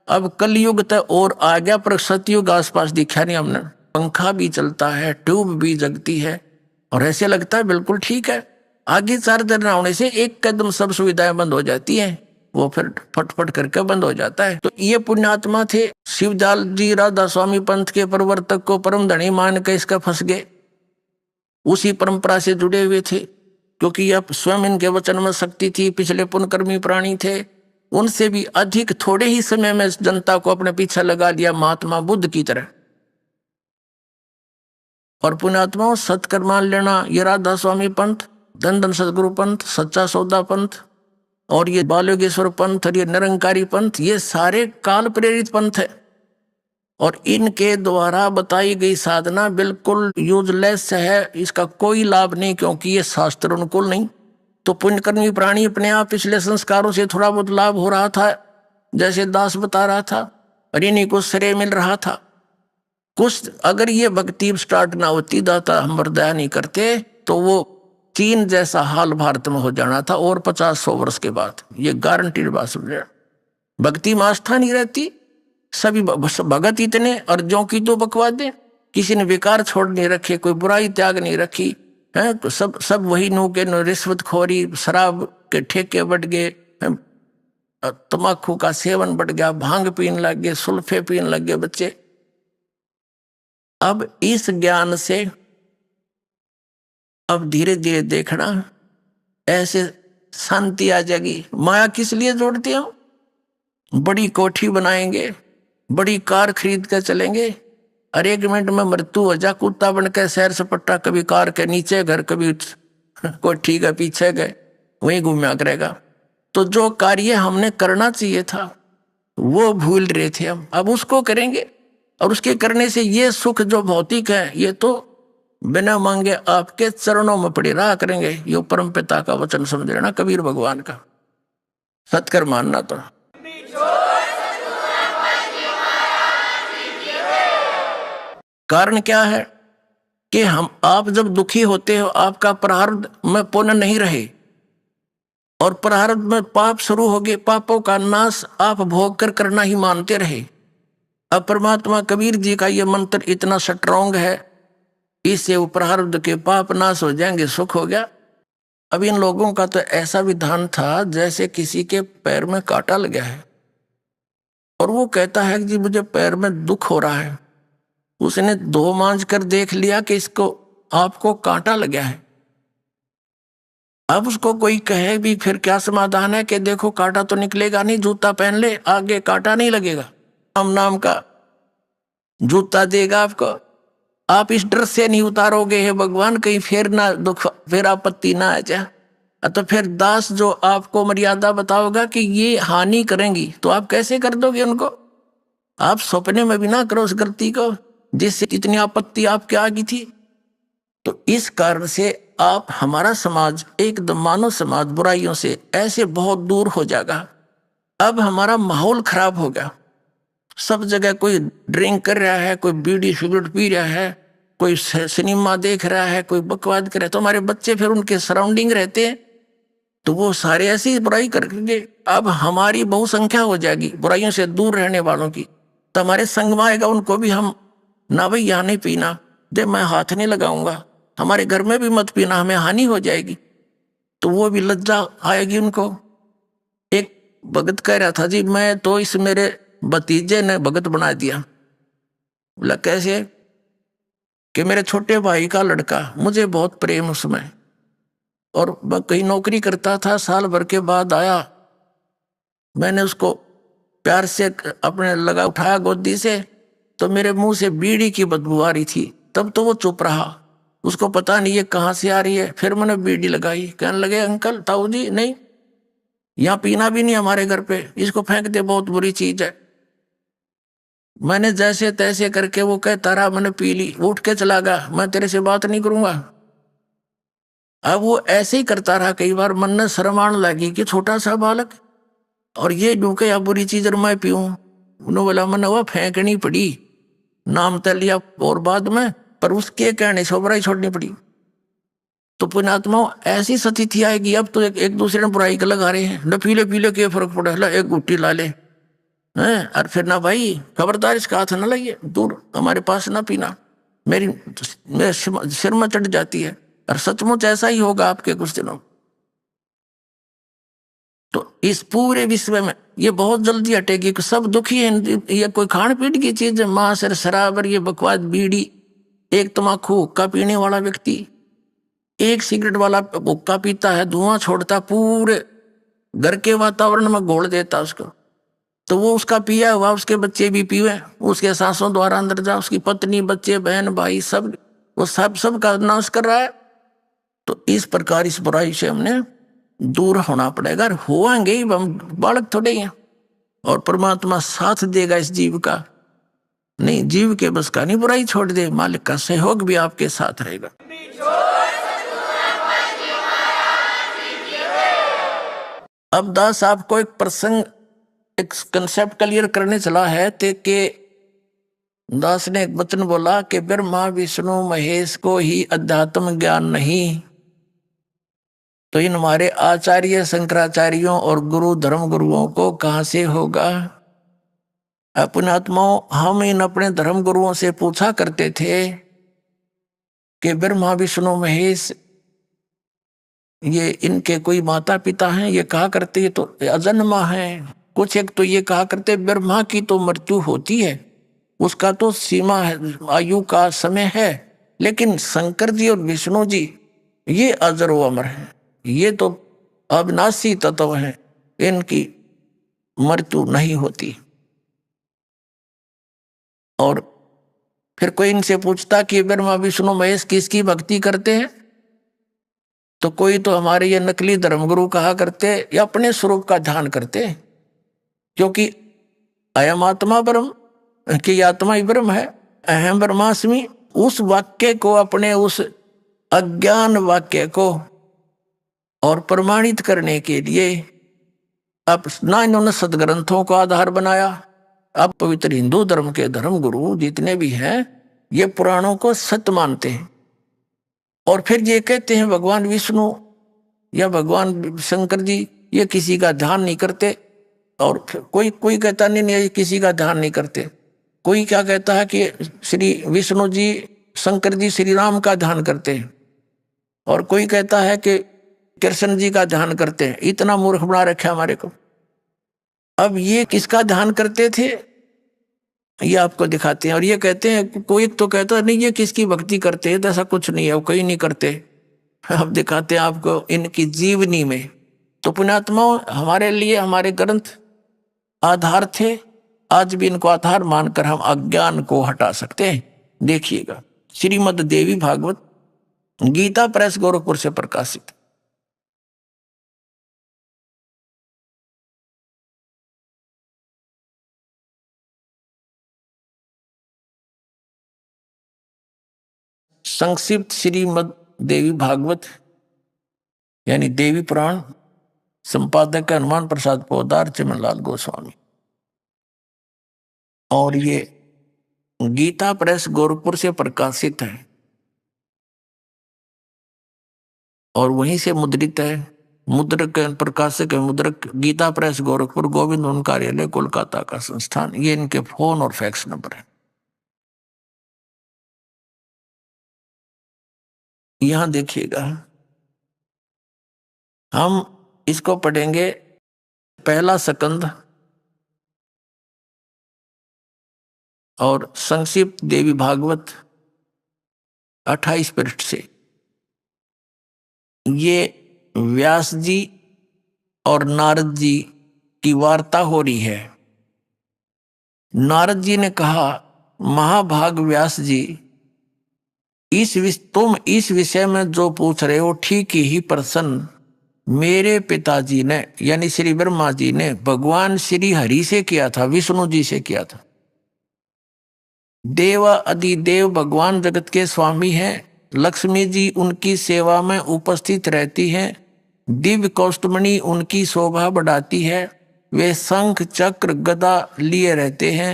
अब कलयुग तक और आ गया, पर सतयुग आसपास दिखा नहीं हमने। पंखा भी चलता है, ट्यूब भी जगती है, और ऐसे लगता है बिल्कुल ठीक है। आगे चार्जर न होने से एक कदम सब सुविधाएं बंद हो जाती हैं, वो फिर फटफट करके बंद हो जाता है। तो ये पुण्यात्मा थे शिवदयाल जी, राधा स्वामी पंथ के प्रवर्तक को परम धनी मान के इसका फंस गए। उसी परंपरा से जुड़े हुए थे, क्योंकि यह स्वयं इनके वचन में शक्ति थी। पिछले पुण्यकर्मी प्राणी थे, उनसे भी अधिक थोड़े ही समय में जनता को अपने पीछे लगा लिया, महात्मा बुद्ध की तरह। और पुण्यात्माओं, सत्कर्म मान लेना, ये राधा स्वामी पंथ, धन धन सदगुरु पंथ, सच्चा सौदा पंथ, और ये बालयोगेश्वर पंथ, और ये निरंकारी पंथ, ये सारे काल प्रेरित पंथ है। और इनके द्वारा बताई गई साधना बिल्कुल यूजलेस है, इसका कोई लाभ नहीं, क्योंकि ये शास्त्र अनुकूल नहीं। तो पुण्यकर्मी प्राणी अपने आप पिछले संस्कारों से थोड़ा बहुत लाभ हो रहा था, जैसे दास बता रहा था, और इन्हीं को श्रेय मिल रहा था कुछ। अगर ये भक्ति स्टार्ट ना होती, दाता हम दया नहीं करते, तो वो चीन जैसा हाल भारत में हो जाना था, और 50-100 वर्ष के बाद। ये गारंटीड बात समझे। भक्ति में आस्था नहीं रहती, सभी भगत इतने, और जो की तो बकवादे, किसी ने विकार छोड़ नहीं रखे, कोई बुराई त्याग नहीं रखी है। तो सब वही नो के नो, रिश्वतखोरी, शराब के ठेके बढ़ गए, तम्बाकू का सेवन बढ़ गया, भांग पीने लग गए, सुल्फे पीने लग गए बच्चे। अब इस ज्ञान से अब धीरे धीरे देखना, ऐसे शांति आ जाएगी। माया किस लिए जोड़ती हम? बड़ी कोठी बनाएंगे, बड़ी कार खरीद कर चलेंगे, और 1 मिनट में मृत्यु हो जा, कुत्ता बनकर सैर सपट्टा, कभी कार के नीचे घर, कभी कोठी के पीछे गए, वहीं घूमया करेगा। तो जो कार्य हमने करना चाहिए था वो भूल रहे थे हम, अब उसको करेंगे। और उसके करने से ये सुख जो भौतिक है, ये तो बिना मांगे आपके चरणों में पड़ी रहा करेंगे। ये परम पिता का वचन समझ लेना, कबीर भगवान का। सत्कर मानना तो कारण क्या है कि आप जब दुखी होते हो, आपका प्रारब्ध में पुण्य नहीं रहे, और प्रारब्ध में पाप शुरू हो गए, पापों का नाश आप भोग कर करना ही मानते रहे। अब परमात्मा कबीर जी का ये मंत्र इतना स्ट्रॉन्ग है, इससे वो प्रारब्ध के पाप नाश हो जाएंगे, सुख हो गया। अब इन लोगों का तो ऐसा विधान था जैसे किसी के पैर में कांटा लगा है, और वो कहता है कि जी मुझे पैर में दुख हो रहा है। उसने 2 मांझ कर देख लिया कि इसको आपको कांटा लगा है। अब उसको कोई कहे भी फिर क्या समाधान है कि देखो कांटा तो निकलेगा नहीं, जूता पहन ले, आगे कांटा नहीं लगेगा। हम नाम का जूता देगा आपको, आप इस डर से नहीं उतारोगे हे भगवान, कहीं फिर ना दुख, फिर आपत्ति ना आ जाए। तो फिर दास जो आपको मर्यादा बताओगा कि ये हानि करेंगी, तो आप कैसे कर दोगे उनको? आप सपने में भी ना करो उस गलती को जिससे इतनी आपत्ति आपके आ गई थी। तो इस कारण से आप, हमारा समाज एकदम मानव समाज बुराइयों से ऐसे बहुत दूर हो जाएगा। अब हमारा माहौल खराब हो गया, सब जगह कोई ड्रिंक कर रहा है, कोई बीड़ी सिगरेट पी रहा है, कोई सिनेमा देख रहा है, कोई बकवाद कर रहा है, तो हमारे बच्चे फिर उनके सराउंडिंग रहते हैं तो वो सारे ऐसी बुराई करेंगे। अब हमारी बहुसंख्या हो जाएगी बुराइयों से दूर रहने वालों की, तो हमारे संग में आएगा उनको भी हम ना भाई यहाँ नहीं पीना, दे मैं हाथ नहीं लगाऊंगा, हमारे घर में भी मत पीना, हमें हानि हो जाएगी, तो वो भी लज्जा आएगी उनको। एक भगत कह रहा था जी मैं तो इस मेरे भतीजे ने भगत बना दिया। बोला कैसे? कि मेरे छोटे भाई का लड़का, मुझे बहुत प्रेम उसमें, और कहीं नौकरी करता था, साल भर के बाद आया, मैंने उसको प्यार से अपने लगा उठाया गोदी से, तो मेरे मुंह से बीड़ी की बदबू आ रही थी। तब तो वो चुप रहा, उसको पता नहीं ये कहाँ से आ रही है। फिर मैंने बीड़ी लगाई, कहने लगे अंकल ताऊ जी नहीं, यहाँ पीना भी नहीं हमारे घर पे, इसको फेंक दे, बहुत बुरी चीज है। मैंने जैसे तैसे करके वो कहता रहा, मैंने पी ली, उठ के चला गया, मैं तेरे से बात नहीं करूंगा। अब वो ऐसे ही करता रहा, कई बार मन में शर्म आने लगी कि छोटा सा बालक और ये ढूंढे या बुरी चीज और मैं पीऊं। उन्होंने बोला मैंने वो फेंकनी पड़ी, नाम तो लिया और बाद में, पर उसके कहने से बुराई छोड़नी पड़ी। तो पुण्यात्मा ऐसी स्थिति आएगी, अब तो एक दूसरे ने बुराई का लगा रहे हैं, न पीले पीले के फर्क पड़े, ला एक गुट्टी ला ले, और फिर ना भाई खबरदार इसका हाथ ना लगे, दूर हमारे पास ना पीना, मेरे सिर में चढ़ जाती है। और सचमुच ऐसा ही होगा आपके कुछ दिनों। तो इस पूरे विश्व में ये बहुत जल्दी हटेगी कि सब दुखी है। ये कोई खान पीन की चीज है, मांस और शराब और ये बकवास, बीड़ी, एक तम्बाकू हुक्का पीने वाला व्यक्ति, एक सिगरेट वाला हुक्का पीता है, धुआं छोड़ता, पूरे घर के वातावरण में घोल देता उसको, तो वो उसका पिया हुआ उसके बच्चे भी पीवे, उसके सांसों द्वारा अंदर जा, उसकी पत्नी, बच्चे, बहन, भाई, सब वो सब का नाश कर रहा है। तो इस प्रकार इस बुराई से हमने दूर होना पड़ेगा, और होंगे ही, हम बालक थोड़े हैं, और परमात्मा साथ देगा इस जीव का, नहीं जीव के बस का नहीं, बुराई छोड़ दे, मालिक का सहयोग भी आपके साथ रहेगा। अब दास आपको एक प्रसंग, एक कंसेप्ट क्लियर करने चला है कि दास ने एक वचन बोला कि ब्रह्मा विष्णु महेश को ही अध्यात्म ज्ञान नहीं, तो इन हमारे आचार्य शंकराचार्यों और गुरु धर्म गुरुओं को कहां से होगा। अपने आत्माओं, हम इन अपने धर्म गुरुओं से पूछा करते थे कि ब्रह्मा विष्णु महेश ये इनके कोई माता पिता हैं, ये कहा करते ये तो अजन्मा है। कुछ एक तो ये कहा करते ब्रह्मा की तो मृत्यु होती है, उसका तो सीमा है, आयु का समय है, लेकिन शंकर जी और विष्णु जी ये अजर व अमर है, ये तो अविनाशी तत्व हैं, इनकी मृत्यु नहीं होती। और फिर कोई इनसे पूछता कि ब्रह्मा विष्णु महेश किसकी भक्ति करते हैं, तो कोई तो हमारे ये नकली धर्मगुरु कहा करते या अपने स्वरूप का ध्यान करते, क्योंकि अयम आत्मा ब्रह्म की आत्मा ही ब्रह्म है, अहम ब्रह्मास्मि, उस वाक्य को, अपने उस अज्ञान वाक्य को और प्रमाणित करने के लिए अब ना इन्होंने सदग्रंथों को आधार बनाया। अब पवित्र हिंदू धर्म के धर्म गुरु जितने भी हैं ये पुराणों को सत्य मानते हैं, और फिर ये कहते हैं भगवान विष्णु या भगवान शंकर जी ये किसी का ध्यान नहीं करते, और कोई कहता नहीं ये किसी का ध्यान नहीं करते। कोई क्या कहता है कि श्री विष्णु जी शंकर जी श्री राम का ध्यान करते हैं, और कोई कहता है कि कृष्ण जी का ध्यान करते हैं। इतना मूर्ख बना रखा हमारे को। अब ये किसका ध्यान करते थे ये आपको दिखाते हैं, और ये कहते हैं, कोई तो कहता है नहीं ये किसकी भक्ति करते हैं, तो ऐसा कुछ नहीं है, वो कहीं नहीं करते। अब दिखाते हैं आपको इनकी जीवनी में। तो पुण्यात्माओं, हमारे लिए हमारे ग्रंथ आधार थे, आज भी इनको आधार मानकर हम अज्ञान को हटा सकते हैं। देखिएगा श्रीमद् देवी भागवत गीता प्रेस गोरखपुर से प्रकाशित। संक्षिप्त श्रीमद् देवी भागवत यानी देवी पुराण, संपादक हनुमान प्रसाद पोदार, चिमनलाल गोस्वामी, और ये गीता प्रेस गोरखपुर से प्रकाशित है। और वहीं से मुद्रित है। मुद्रक प्रकाशक है मुद्रक गीता प्रेस गोरखपुर, गोविंद उन कार्यालय कोलकाता का संस्थान। ये इनके फोन और फैक्स नंबर है। यहां देखिएगा, हम इसको पढ़ेंगे पहला स्कंद और संक्षिप्त देवी भागवत 28 पृष्ठ से। ये व्यास जी और नारद जी की वार्ता हो रही है। नारद जी ने कहा, महाभाग व्यास जी, तुम इस विषय में जो पूछ रहे हो ठीक ही प्रश्न मेरे पिताजी ने यानी श्री ब्रह्मा जी ने भगवान श्री हरि से किया था, विष्णु जी से किया था। देवा अधिदेव भगवान जगत के स्वामी हैं। लक्ष्मी जी उनकी सेवा में उपस्थित रहती हैं। दिव्य कौस्तुमणि उनकी शोभा बढ़ाती है। वे शंख चक्र गदा लिए रहते हैं,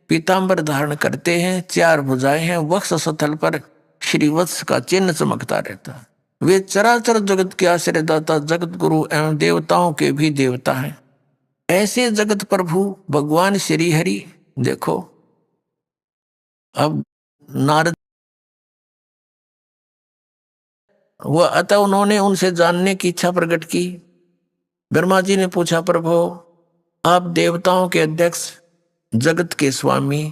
पीतांबर धारण करते हैं, 4 भुजाएं हैं, वक्ष स्थल पर श्रीवत्स का चिन्ह चमकता रहता है। वे चराचर जगत के आश्रयदाता, जगत गुरु एवं देवताओं के भी देवता हैं। ऐसे जगत प्रभु भगवान श्री हरि, देखो अब नारद वह अतः उन्होंने उनसे जानने की इच्छा प्रकट की। ब्रह्मा जी ने पूछा, प्रभु आप देवताओं के अध्यक्ष, जगत के स्वामी,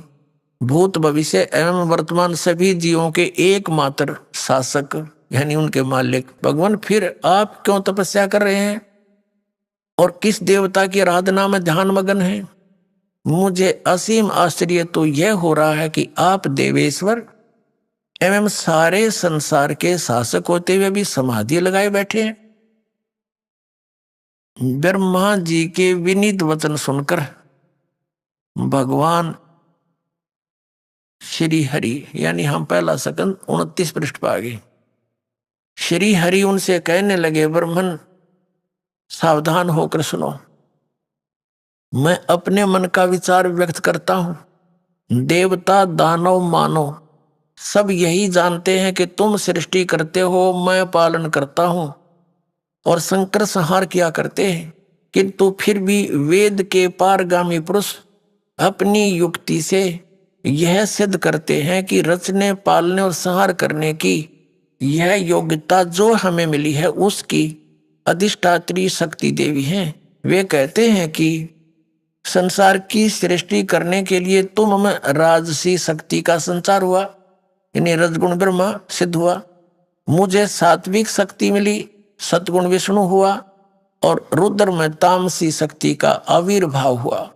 भूत भविष्य एवं वर्तमान सभी जीवों के एकमात्र शासक यानी उनके मालिक भगवान, फिर आप क्यों तपस्या कर रहे हैं और किस देवता की आराधना में ध्यान मगन हैं? मुझे असीम आश्चर्य तो यह हो रहा है कि आप देवेश्वर एवं सारे संसार के शासक होते हुए भी समाधि लगाए बैठे हैं। ब्रह्मा जी के विनीत वचन सुनकर भगवान श्री हरि यानी हम पहला स्कंद 29 पृष्ठ पर आ गए। श्री हरि उनसे कहने लगे, ब्रह्मन सावधान होकर सुनो, मैं अपने मन का विचार व्यक्त करता हूं। देवता दानव मानव सब यही जानते हैं कि तुम सृष्टि करते हो, मैं पालन करता हूं और संकर संहार किया करते हैं, किंतु फिर भी वेद के पारगामी पुरुष अपनी युक्ति से यह सिद्ध करते हैं कि रचने पालने और संहार करने की यह योग्यता जो हमें मिली है उसकी अधिष्ठात्री शक्ति देवी हैं। वे कहते हैं कि संसार की सृष्टि करने के लिए तुम में राजसी शक्ति का संचार हुआ, यानी रजगुण ब्रह्मा सिद्ध हुआ। मुझे सात्विक शक्ति मिली, सतगुण विष्णु हुआ और रुद्र में तामसी शक्ति का आविर्भाव हुआ।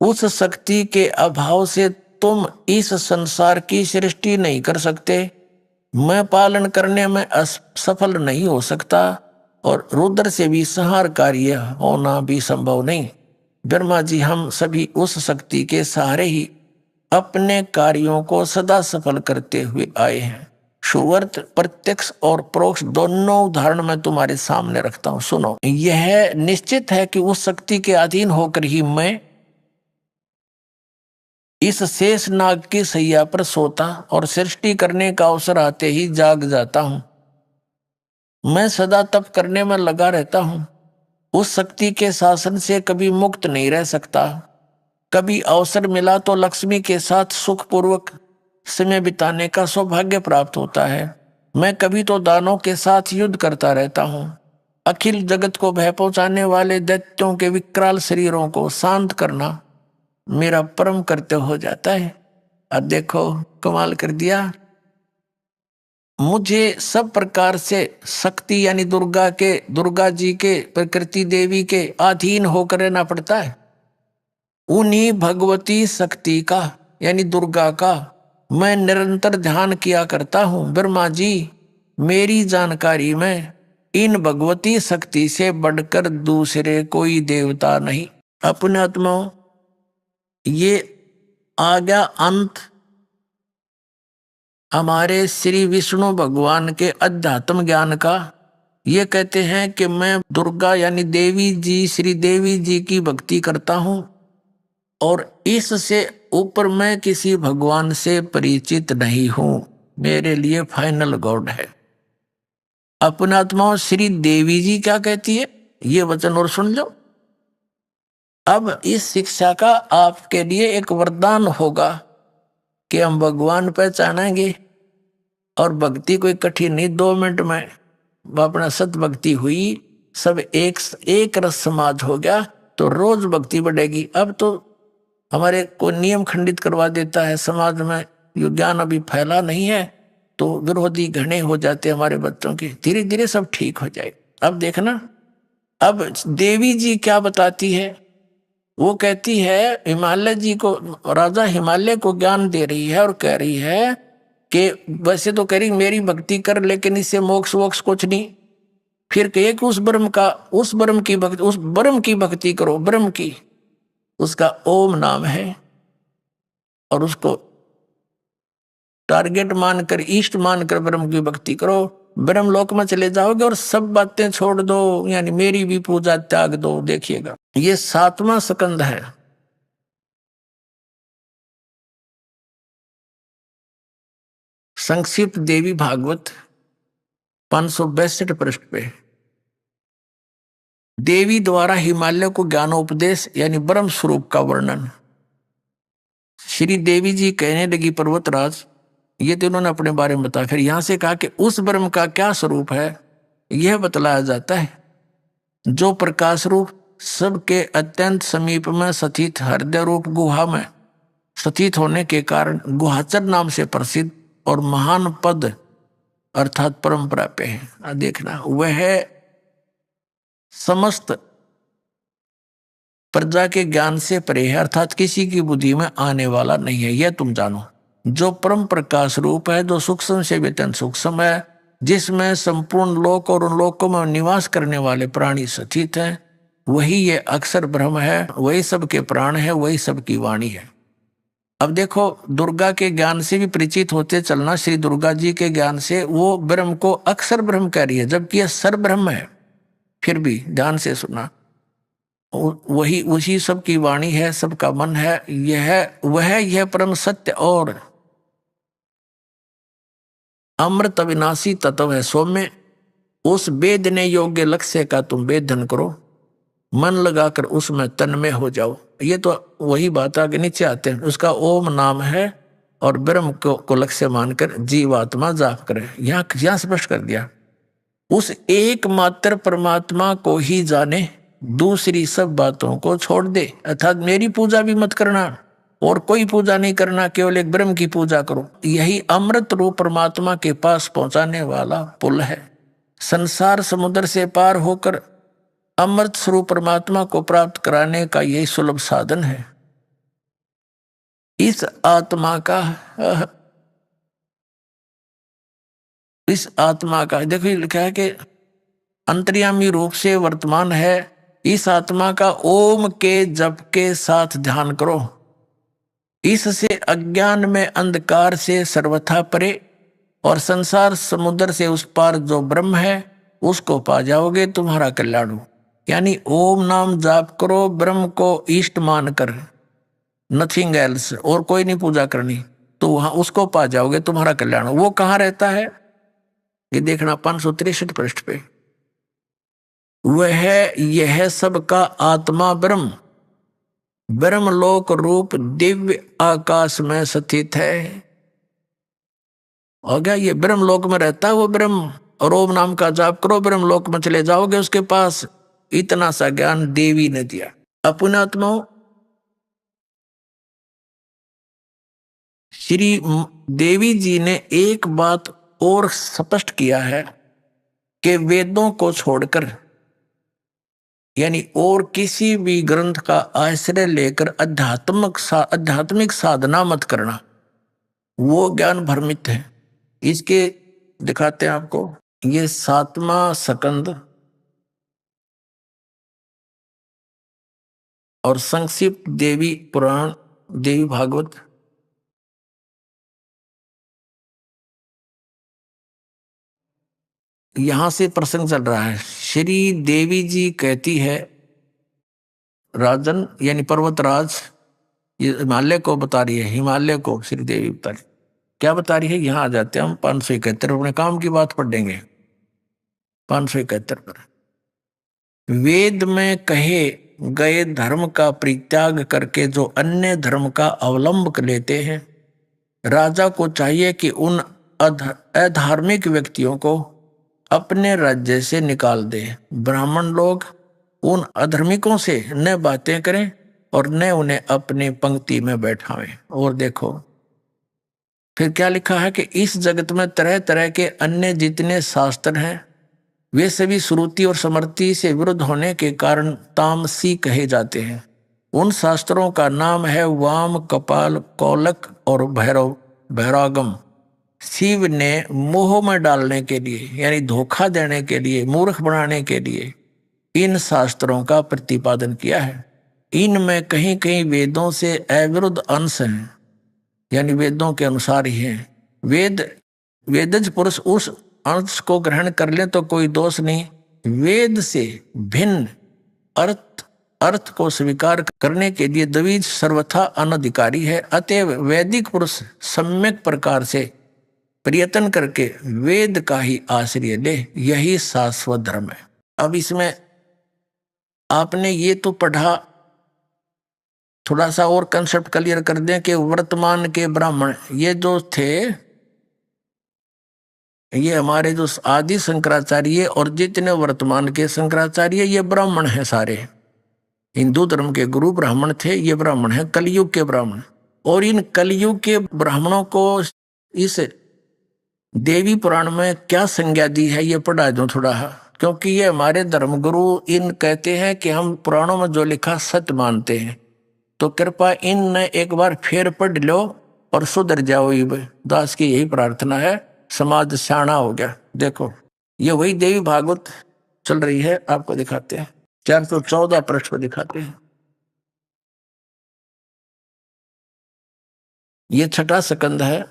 उस शक्ति के अभाव से तुम इस संसार की सृष्टि नहीं कर सकते, मैं पालन करने में असफल नहीं हो सकता और रुद्र से भी संहार कार्य होना भी संभव नहीं। ब्रह्मा जी, हम सभी उस शक्ति के सहारे ही अपने कार्यों को सदा सफल करते हुए आए हैं। सुवर्त प्रत्यक्ष और परोक्ष दोनों उदाहरण मैं तुम्हारे सामने रखता हूं, सुनो। यह निश्चित है कि उस शक्ति के अधीन होकर ही मैं इस शेष नाग की सैया पर सोता और सृष्टि करने का अवसर आते ही जाग जाता हूं। मैं सदा तप करने में लगा रहता हूं। उस शक्ति के शासन से कभी मुक्त नहीं रह सकता। कभी अवसर मिला तो लक्ष्मी के साथ सुखपूर्वक समय बिताने का सौभाग्य प्राप्त होता है। मैं कभी तो दानों के साथ युद्ध करता रहता हूँ। अखिल जगत को भय पहुंचाने वाले दैत्यों के विकराल शरीरों को शांत करना मेरा परम कर्तव्य हो जाता है। अब देखो कमाल कर दिया। मुझे सब प्रकार से शक्ति यानी दुर्गा जी के, प्रकृति देवी के अधीन होकर रहना पड़ता है। उन्हीं भगवती शक्ति का यानी दुर्गा का मैं निरंतर ध्यान किया करता हूं। ब्रह्मा जी, मेरी जानकारी में इन भगवती शक्ति से बढ़कर दूसरे कोई देवता नहीं। अपने आत्माओं, ये आ गया अंत हमारे श्री विष्णु भगवान के अध्यात्म ज्ञान का। ये कहते हैं कि मैं दुर्गा यानी देवी जी, श्री देवी जी की भक्ति करता हूं और इससे ऊपर मैं किसी भगवान से परिचित नहीं हूं। मेरे लिए फाइनल गॉड है। अपनात्माओं श्री देवी जी क्या कहती है, ये वचन और सुन लो। अब इस शिक्षा का आपके लिए एक वरदान होगा कि हम भगवान पहचानेंगे और भक्ति कोई कठिन नहीं, 2 मिनट में अपना सत भक्ति हुई, सब एक रस समाज हो गया, तो रोज भक्ति बढ़ेगी। अब तो हमारे को नियम खंडित करवा देता है समाज में, यो ज्ञान अभी फैला नहीं है, तो विरोधी घने हो जाते हमारे बच्चों के, धीरे धीरे सब ठीक हो जाए। अब देखना, अब देवी जी क्या बताती है, वो कहती है हिमालय जी को, राजा हिमालय को ज्ञान दे रही है और कह रही है कि वैसे तो कह रही मेरी भक्ति कर, लेकिन इससे मोक्ष वोक्ष कुछ नहीं। फिर कहे कि उस ब्रह्म की भक्ति करो, ब्रह्म की, उसका ओम नाम है, और उसको टारगेट मानकर, इष्ट मानकर ब्रह्म की भक्ति करो, ब्रह्म लोक में चले जाओगे और सब बातें छोड़ दो, यानी मेरी भी पूजा त्याग दो। देखिएगा, ये 7वां स्कंद है। संक्षिप्त देवी भागवत 562 पृष्ठ पे देवी द्वारा हिमालय को ज्ञानोपदेश यानी ब्रह्म स्वरूप का वर्णन। श्री देवी जी कहने लगी, पर्वतराज, ये तो उन्होंने अपने बारे में बताया, फिर यहां से कहा कि उस ब्रह्म का क्या स्वरूप है, यह बतलाया जाता है जो प्रकाश रूप सबके अत्यंत समीप में स्थित हृदय रूप गुहा में स्थित होने के कारण गुहाचर नाम से प्रसिद्ध और महान पद अर्थात परम प्राप्य है। देखना, वह समस्त प्रजा के ज्ञान से परे है, अर्थात किसी की बुद्धि में आने वाला नहीं है, यह तुम जानो। जो परम प्रकाश रूप है, जो सूक्ष्म से भी अत्यंत सूक्ष्म है, जिसमें संपूर्ण लोक और उन लोकों में निवास करने वाले प्राणी स्थित हैं, वही ये अक्षर ब्रह्म है, वही सबके प्राण है, वही सबकी वाणी है। अब देखो, दुर्गा के ज्ञान से भी परिचित होते चलना, श्री दुर्गा जी के ज्ञान से वो ब्रह्म को अक्षर ब्रह्म कह रही है, जबकि यह सर ब्रह्म है। फिर भी ध्यान से सुना, वही उसी सबकी वाणी है, सबका मन है, यह परम सत्य और अमृत अविनाशी तत्व है। सौम्य, उस वेदने योग्य लक्ष्य का तुम वेदन करो, मन लगाकर उसमें तन्मय हो जाओ। ये तो वही बात आगे नीचे आते हैं, उसका ओम नाम है और ब्रह्म को लक्ष्य मानकर जीवात्मा जाप करे। यहाँ स्पष्ट कर दिया, उस एकमात्र परमात्मा को ही जाने, दूसरी सब बातों को छोड़ दे, अर्थात मेरी पूजा भी मत करना और कोई पूजा नहीं करना, केवल एक ब्रह्म की पूजा करो। यही अमृत रूप परमात्मा के पास पहुंचाने वाला पुल है। संसार समुद्र से पार होकर अमृत स्वरूप परमात्मा को प्राप्त कराने का यही सुलभ साधन है। इस आत्मा देखो लिखा है कि अंतर्यामी रूप से वर्तमान है। इस आत्मा का ओम के जप के साथ ध्यान करो, इससे अज्ञान में अंधकार से सर्वथा परे और संसार समुद्र से उस पार जो ब्रह्म है उसको पा जाओगे, तुम्हारा कल्याण हो। यानी ओम नाम जाप करो, ब्रह्म को इष्ट मानकर, नथिंग एल्स, और कोई नहीं पूजा करनी, तो वहां उसको पा जाओगे, तुम्हारा कल्याण हो। वो कहाँ रहता है, ये देखना 563 पृष्ठ पे, वह यह सबका आत्मा ब्रह्म ब्रह्मलोक रूप दिव्य आकाश में स्थित है। हो गया, ये ब्रह्मलोक में रहता है वो ब्रह्म, और ओम नाम का जाप करो, ब्रह्मलोक में चले जाओगे उसके पास। इतना सा ज्ञान देवी ने दिया। अपने आत्माओं, श्री देवी जी ने एक बात और स्पष्ट किया है कि वेदों को छोड़कर यानी और किसी भी ग्रंथ का आश्रय लेकर आध्यात्मिक साधना मत करना, वो ज्ञान भ्रमित है। इसके दिखाते हैं आपको, ये 7वां स्कंद और संक्षिप्त देवी पुराण देवी भागवत, यहां से प्रसंग चल रहा है। श्री देवी जी कहती है, राजन यानी पर्वतराज, ये हिमालय को बता रही है, हिमालय को श्री देवी बता रही, क्या बता रही है, यहां आ जाते हैं हम 571 अपने काम की बात पढ़ेंगे। 571 पर, वेद में कहे गए धर्म का परित्याग करके जो अन्य धर्म का अवलंब कर लेते हैं, राजा को चाहिए कि उन अधार्मिक व्यक्तियों को अपने राज्य से निकाल दे। ब्राह्मण लोग उन अधर्मिकों से न बातें करें और न उन्हें अपनी पंक्ति में बैठावें। और देखो फिर क्या लिखा है कि इस जगत में तरह तरह के अन्य जितने शास्त्र हैं वे सभी श्रुति और समृति से विरुद्ध होने के कारण तामसी कहे जाते हैं। उन शास्त्रों का नाम है वाम, कपाल, कौलक और भैरागम। शिव ने मोह में डालने के लिए यानी धोखा देने के लिए, मूर्ख बनाने के लिए इन शास्त्रों का प्रतिपादन किया है। इनमें कहीं कहीं वेदों से अविरुद्ध अंश हैं, यानी वेदों के अनुसार ही हैं। वेदज पुरुष उस अंश को ग्रहण कर ले तो कोई दोष नहीं। वेद से भिन्न अर्थ को स्वीकार करने के लिए द्विज सर्वथा अनधिकारी है। अतएव वैदिक पुरुष सम्यक प्रकार से प्रयत्न करके वेद का ही आश्रय ले, यही शाश्वत धर्म है। अब इसमें आपने ये तो पढ़ा, थोड़ा सा और कंसेप्ट क्लियर कर दें कि वर्तमान के ब्राह्मण ये जो थे, ये हमारे जो आदि शंकराचार्य और जितने वर्तमान के शंकराचार्य ये ब्राह्मण हैं सारे। हिंदू धर्म के गुरु ब्राह्मण थे, ये ब्राह्मण हैं कलयुग के ब्राह्मण। और इन कलयुग के ब्राह्मणों को इस देवी पुराण में क्या संज्ञा दी है ये पढ़ा दो थोड़ा, क्योंकि ये हमारे धर्मगुरु इन कहते हैं कि हम पुराणों में जो लिखा सत्य मानते हैं, तो कृपा इन ने एक बार फिर पढ़ लो और सुधर जाओ। दास की यही प्रार्थना है, समाज शाना हो गया। देखो ये वही देवी भागवत चल रही है, आपको दिखाते हैं 414 पृष्ठ पर दिखाते हैं। ये छठा स्कंद है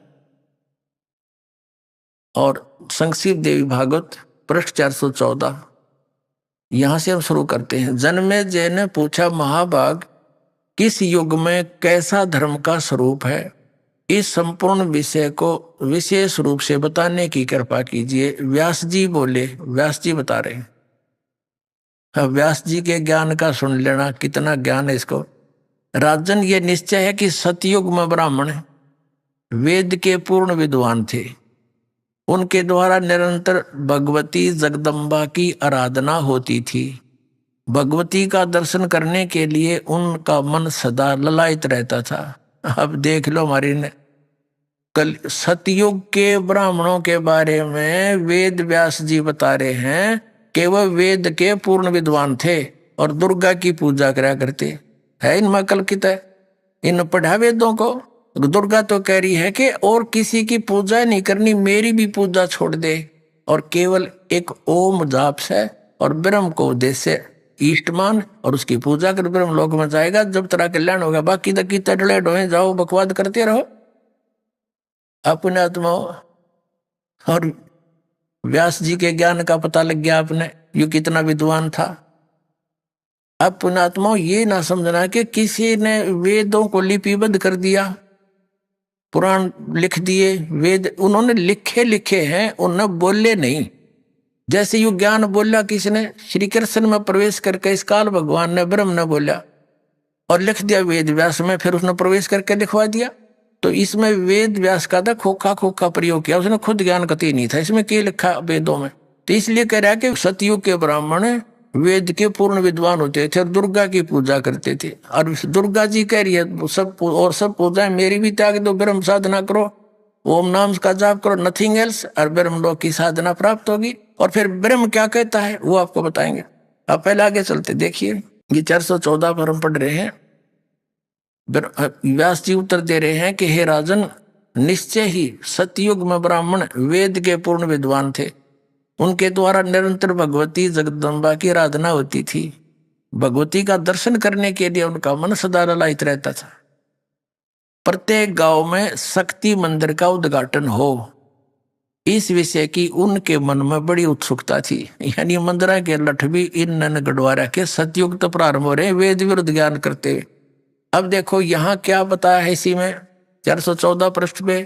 और संक्षिप्त देवी भागवत पृष्ठ 414। यहां से हम शुरू करते हैं। जन्मेजय ने पूछा, महाभाग किस युग में कैसा धर्म का स्वरूप है, इस संपूर्ण विषय को विशेष रूप से बताने की कृपा कीजिए। व्यास जी बोले, व्यास जी बता रहे हैं। व्यास जी के ज्ञान का सुन लेना, कितना ज्ञान है इसको। राजन, ये निश्चय है कि सतयुग में ब्राह्मण वेद के पूर्ण विद्वान थे। उनके द्वारा निरंतर भगवती जगदम्बा की आराधना होती थी। भगवती का दर्शन करने के लिए उनका मन सदा ललायित रहता था। अब देख लो हमारी कल सतयुग के ब्राह्मणों के बारे में वेद व्यास जी बता रहे हैं कि वह वेद के पूर्ण विद्वान थे और दुर्गा की पूजा करा करते है। इनमें कल्पित है, इन पढ़ा वेदों को। दुर्गा तो कह रही है कि और किसी की पूजा नहीं करनी, मेरी भी पूजा छोड़ दे और केवल एक ओम जाप से और ब्रह्म को उद्देश्य ईष्टमान और उसकी पूजा कर ब्रह्म लोक में जाएगा, जब तेरा कल्याण होगा। बाकी तक की तड़ले ढोए जाओ, बकवाद करते रहो अपने आत्मा। और व्यास जी के ज्ञान का पता लग गया आपने, ये कितना विद्वान था। अब पुण्यात्मा ये ना समझना कि किसी ने वेदों को लिपिबद्ध कर दिया, पुराण लिख दिए। वेद उन्होंने लिखे हैं, उन्होंने बोले नहीं। जैसे यू ज्ञान बोला किसने, श्री कृष्ण में प्रवेश करके इस काल भगवान ने ब्रह्म ने बोला और लिख दिया वेद व्यास में, फिर उसने प्रवेश करके लिखवा दिया। तो इसमें वेद व्यास का था खोखा प्रयोग किया, उसने खुद ज्ञान कतई नहीं था। इसमें क्या लिखा वेदों में, तो इसलिए कह रहा है कि सतयुग के ब्राह्मण वेद के पूर्ण विद्वान होते थे और दुर्गा की पूजा करते थे। और दुर्गा जी कह रही है सब पूजाएं मेरी भी त्याग दो, ब्रह्म साधना करो, ओम नाम का जाप करो, नथिंग एल्स, और ब्रह्म लोक की साधना प्राप्त होगी। और फिर ब्रह्म क्या कहता है वो आपको बताएंगे। अब पहले आगे चलते देखिए, ये 414 पर हम पढ़ रहे हैं। व्यास जी उत्तर दे रहे हैं कि हे राजन, निश्चय ही सतयुग में ब्राह्मण वेद के पूर्ण विद्वान थे। उनके द्वारा निरंतर भगवती जगदम्बा की आराधना होती थी। भगवती का दर्शन करने के लिए उनका मन सदा ललायित रहता था। प्रत्येक गांव में शक्ति मंदिर का उद्घाटन हो, इस विषय की उनके मन में बड़ी उत्सुकता थी। यानी मंदिर के लठ भी इन गढ़वारा के सतयुग तो प्रारंभ हो रहे वेद विरुद्ध ज्ञान करते हुए। अब देखो यहाँ क्या बताया है इसी में 414 पृष्ठ पे,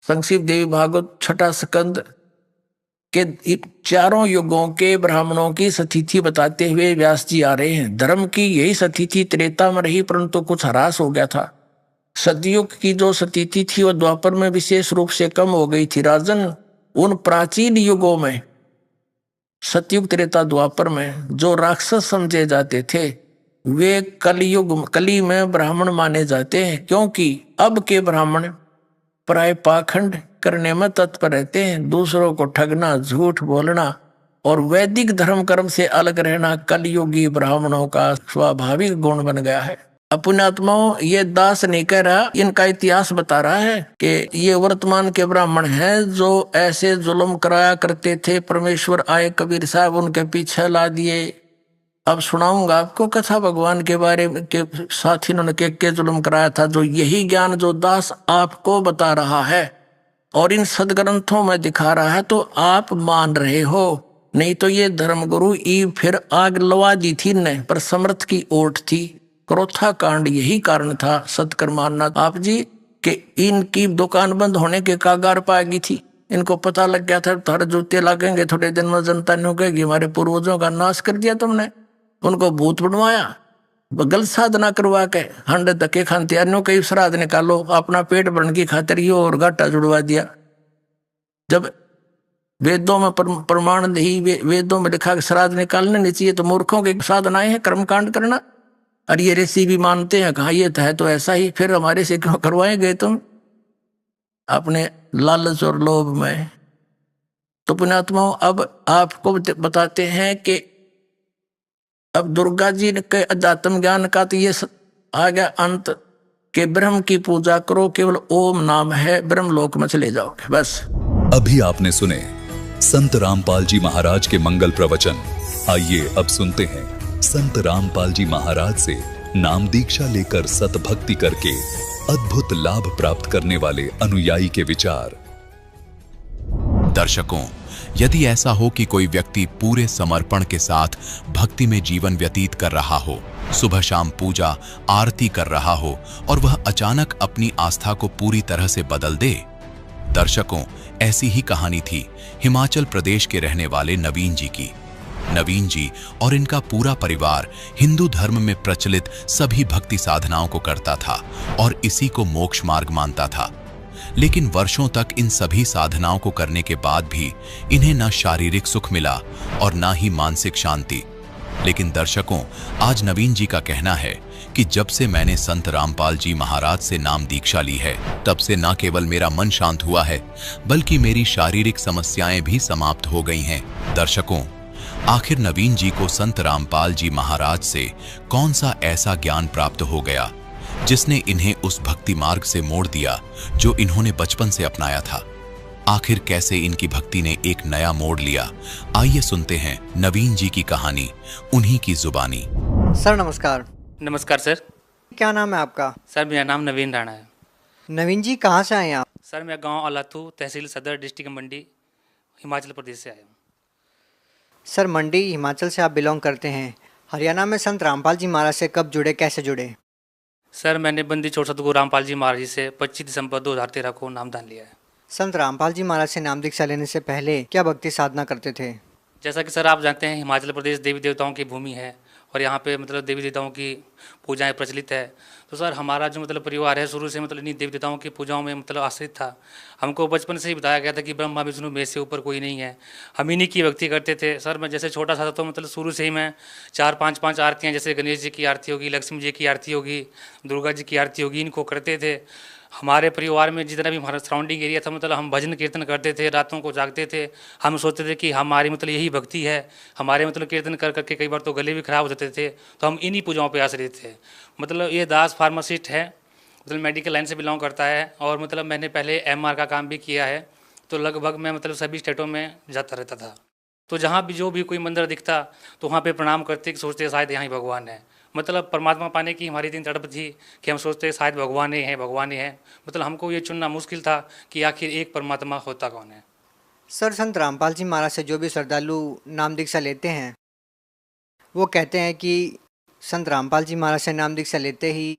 संक्षिप्त देवी भागवत छठा स्कंद कि चारों युगों के ब्राह्मणों की सतिथि बताते हुए व्यास जी आ रहे हैं। धर्म की यही सतिथि त्रेता में रही, परंतु कुछ ह्रास हो गया था। सतयुग की जो सतिथि थी वो द्वापर में विशेष रूप से कम हो गई थी। राजन, उन प्राचीन युगों में सतयुग त्रेता द्वापर में जो राक्षस समझे जाते थे वे कली में ब्राह्मण माने जाते हैं, क्योंकि अब के ब्राह्मण प्राय पाखंड करने में तत्पर रहते हैं। दूसरों को ठगना, झूठ बोलना और वैदिक धर्म कर्म से अलग रहना कलयुगी ब्राह्मणों का स्वाभाविक गुण बन गया है। पुण्यात्माओं, ये दास नहीं कह रहा, इनका इतिहास बता रहा है कि ये वर्तमान के ब्राह्मण हैं जो ऐसे जुल्म कराया करते थे। परमेश्वर आए, कबीर साहब उनके पीछे ला दिए। अब सुनाऊंगा आपको कथा भगवान के बारे में के साथ इन्होंने के जुल्म कराया था। जो यही ज्ञान जो दास आपको बता रहा है और इन सदग्रंथों में दिखा रहा है तो आप मान रहे हो, नहीं तो ये धर्मगुरु ईव फिर आग लवा दी थी न, पर समर्थ की ओट थी। क्रोथा कांड यही कारण था। सतकर्माना आप जी कि इनकी दुकान बंद होने के कागार पा गई थी। इनको पता लग गया था थारे जूते लगेंगे, थोड़े दिन में जनता नहीं कहेगी हमारे पूर्वजों का नाश कर दिया तुमने। उनको भूत बनवाया, गलत साधना करवा के हंड धक्के खानते अन्यों कई श्राद्ध निकालो, अपना पेट भरने की खातिर ये और घाटा जुड़वा दिया। जब वेदों में प्रमाण नहीं, वेदों में लिखा श्राद्ध निकालने नहीं चाहिए, तो मूर्खों के साधनाएं हैं कर्मकांड करना। और ये ऋषि भी मानते हैं, कहा ये है तो ऐसा ही, फिर हमारे से क्यों करवाए गए तुम अपने लालच और लोभ में। तो पुण्यात्माओं, अब आपको बताते हैं कि अब दुर्गा जी के अध्यात्म ज्ञान का तो ये आ गया अंत कि ब्रह्म की पूजा करो, केवल ओम नाम है, ब्रह्मलोक में चले जाओगे बस। अभी आपने सुने संत रामपाल जी महाराज के मंगल प्रवचन। आइए अब सुनते हैं संत रामपाल जी महाराज से नाम दीक्षा लेकर सतभक्ति करके अद्भुत लाभ प्राप्त करने वाले अनुयायी के विचार। दर्शकों, यदि ऐसा हो कि कोई व्यक्ति पूरे समर्पण के साथ भक्ति में जीवन व्यतीत कर रहा हो, सुबह शाम पूजा आरती कर रहा हो और वह अचानक अपनी आस्था को पूरी तरह से बदल दे। दर्शकों, ऐसी ही कहानी थी हिमाचल प्रदेश के रहने वाले नवीन जी की। नवीन जी और इनका पूरा परिवार हिंदू धर्म में प्रचलित सभी भक्ति साधनाओं को करता था और इसी को मोक्ष मार्ग मानता था। लेकिन वर्षों तक इन सभी साधनाओं को करने के बाद भी इन्हें न शारीरिक सुख मिला और न ही मानसिक शांति। लेकिन दर्शकों, आज नवीन जी का कहना है कि जब से मैंने संत रामपाल जी महाराज से नाम दीक्षा ली है, तब से न केवल मेरा मन शांत हुआ है, बल्कि मेरी शारीरिक समस्याएं भी समाप्त हो गई हैं। दर्शकों, आखिर नवीन जी को संत रामपाल जी महाराज से कौन सा ऐसा ज्ञान प्राप्त हो गया जिसने इन्हें उस भक्ति मार्ग से मोड़ दिया जो इन्होंने बचपन से अपनाया था? आखिर कैसे इनकी भक्ति ने एक नया मोड़ लिया? आइए सुनते हैं नवीन जी की कहानी उन्हीं की जुबानी। सर नमस्कार। नमस्कार सर। क्या नाम है आपका? सर मेरा नाम नवीन राणा है। नवीन जी कहाँ से आए आप? सर मैं गांव अलाथू, तहसील सदर, डिस्ट्रिक्ट मंडी, हिमाचल प्रदेश से आया हूँ। सर मंडी हिमाचल से आप बिलोंग करते हैं। हरियाणा में संत रामपाल जी महाराज से कब जुड़े, कैसे जुड़े? सर मैंने बंदी छोड़ सतगुरु रामपाल जी महाराज जी से 25 दिसंबर 2013 को नामदान लिया है। संत रामपाल जी महाराज से नाम दीक्षा लेने से पहले क्या भक्ति साधना करते थे? जैसा कि सर आप जानते हैं, हिमाचल प्रदेश देवी देवताओं की भूमि है और यहाँ पे मतलब देवी देवताओं की पूजाएं प्रचलित है। तो सर हमारा जो मतलब परिवार है शुरू से मतलब इन्हीं देवी देवताओं की पूजाओं में मतलब आश्रित था। हमको बचपन से ही बताया गया था कि ब्रह्मा विष्णु मेरे से ऊपर कोई नहीं है, हम इन्हीं की भक्ति करते थे। सर मैं जैसे छोटा सा था तो मतलब शुरू से ही मैं 4-5 आरतियाँ, जैसे गणेश जी की आरती होगी, लक्ष्मी जी की आरती होगी, दुर्गा जी की आरती होगी, इनको करते थे। हमारे परिवार में जितना भी हमारा सराउंडिंग एरिया था मतलब हम भजन कीर्तन करते थे, रातों को जागते थे। हम सोचते थे कि हमारी मतलब यही भक्ति है। हमारे मतलब कीर्तन कर करके कई बार तो गले भी खराब हो जाते थे, तो हम इन्हीं पूजाओं पे आश्रित थे। मतलब ये दास फार्मासिस्ट है, मतलब मेडिकल लाइन से बिलोंग करता है और मतलब मैंने पहले MR का काम भी किया है। तो लगभग मैं मतलब सभी स्टेटों में जाता रहता था। तो जहाँ भी जो भी कोई मंदिर दिखता तो वहाँ पे प्रणाम करते कि सोचते शायद यहाँ ही भगवान है। मतलब परमात्मा पाने की हमारी इतनी तड़प थी कि हम सोचते शायद भगवान ही है, भगवान ही है। मतलब हमको ये चुनना मुश्किल था कि आखिर एक परमात्मा होता कौन है। सर संत रामपाल जी महाराज से जो भी श्रद्धालु नाम दीक्षा लेते हैं वो कहते हैं कि संत रामपाल जी महाराज से नाम दीक्षा लेते ही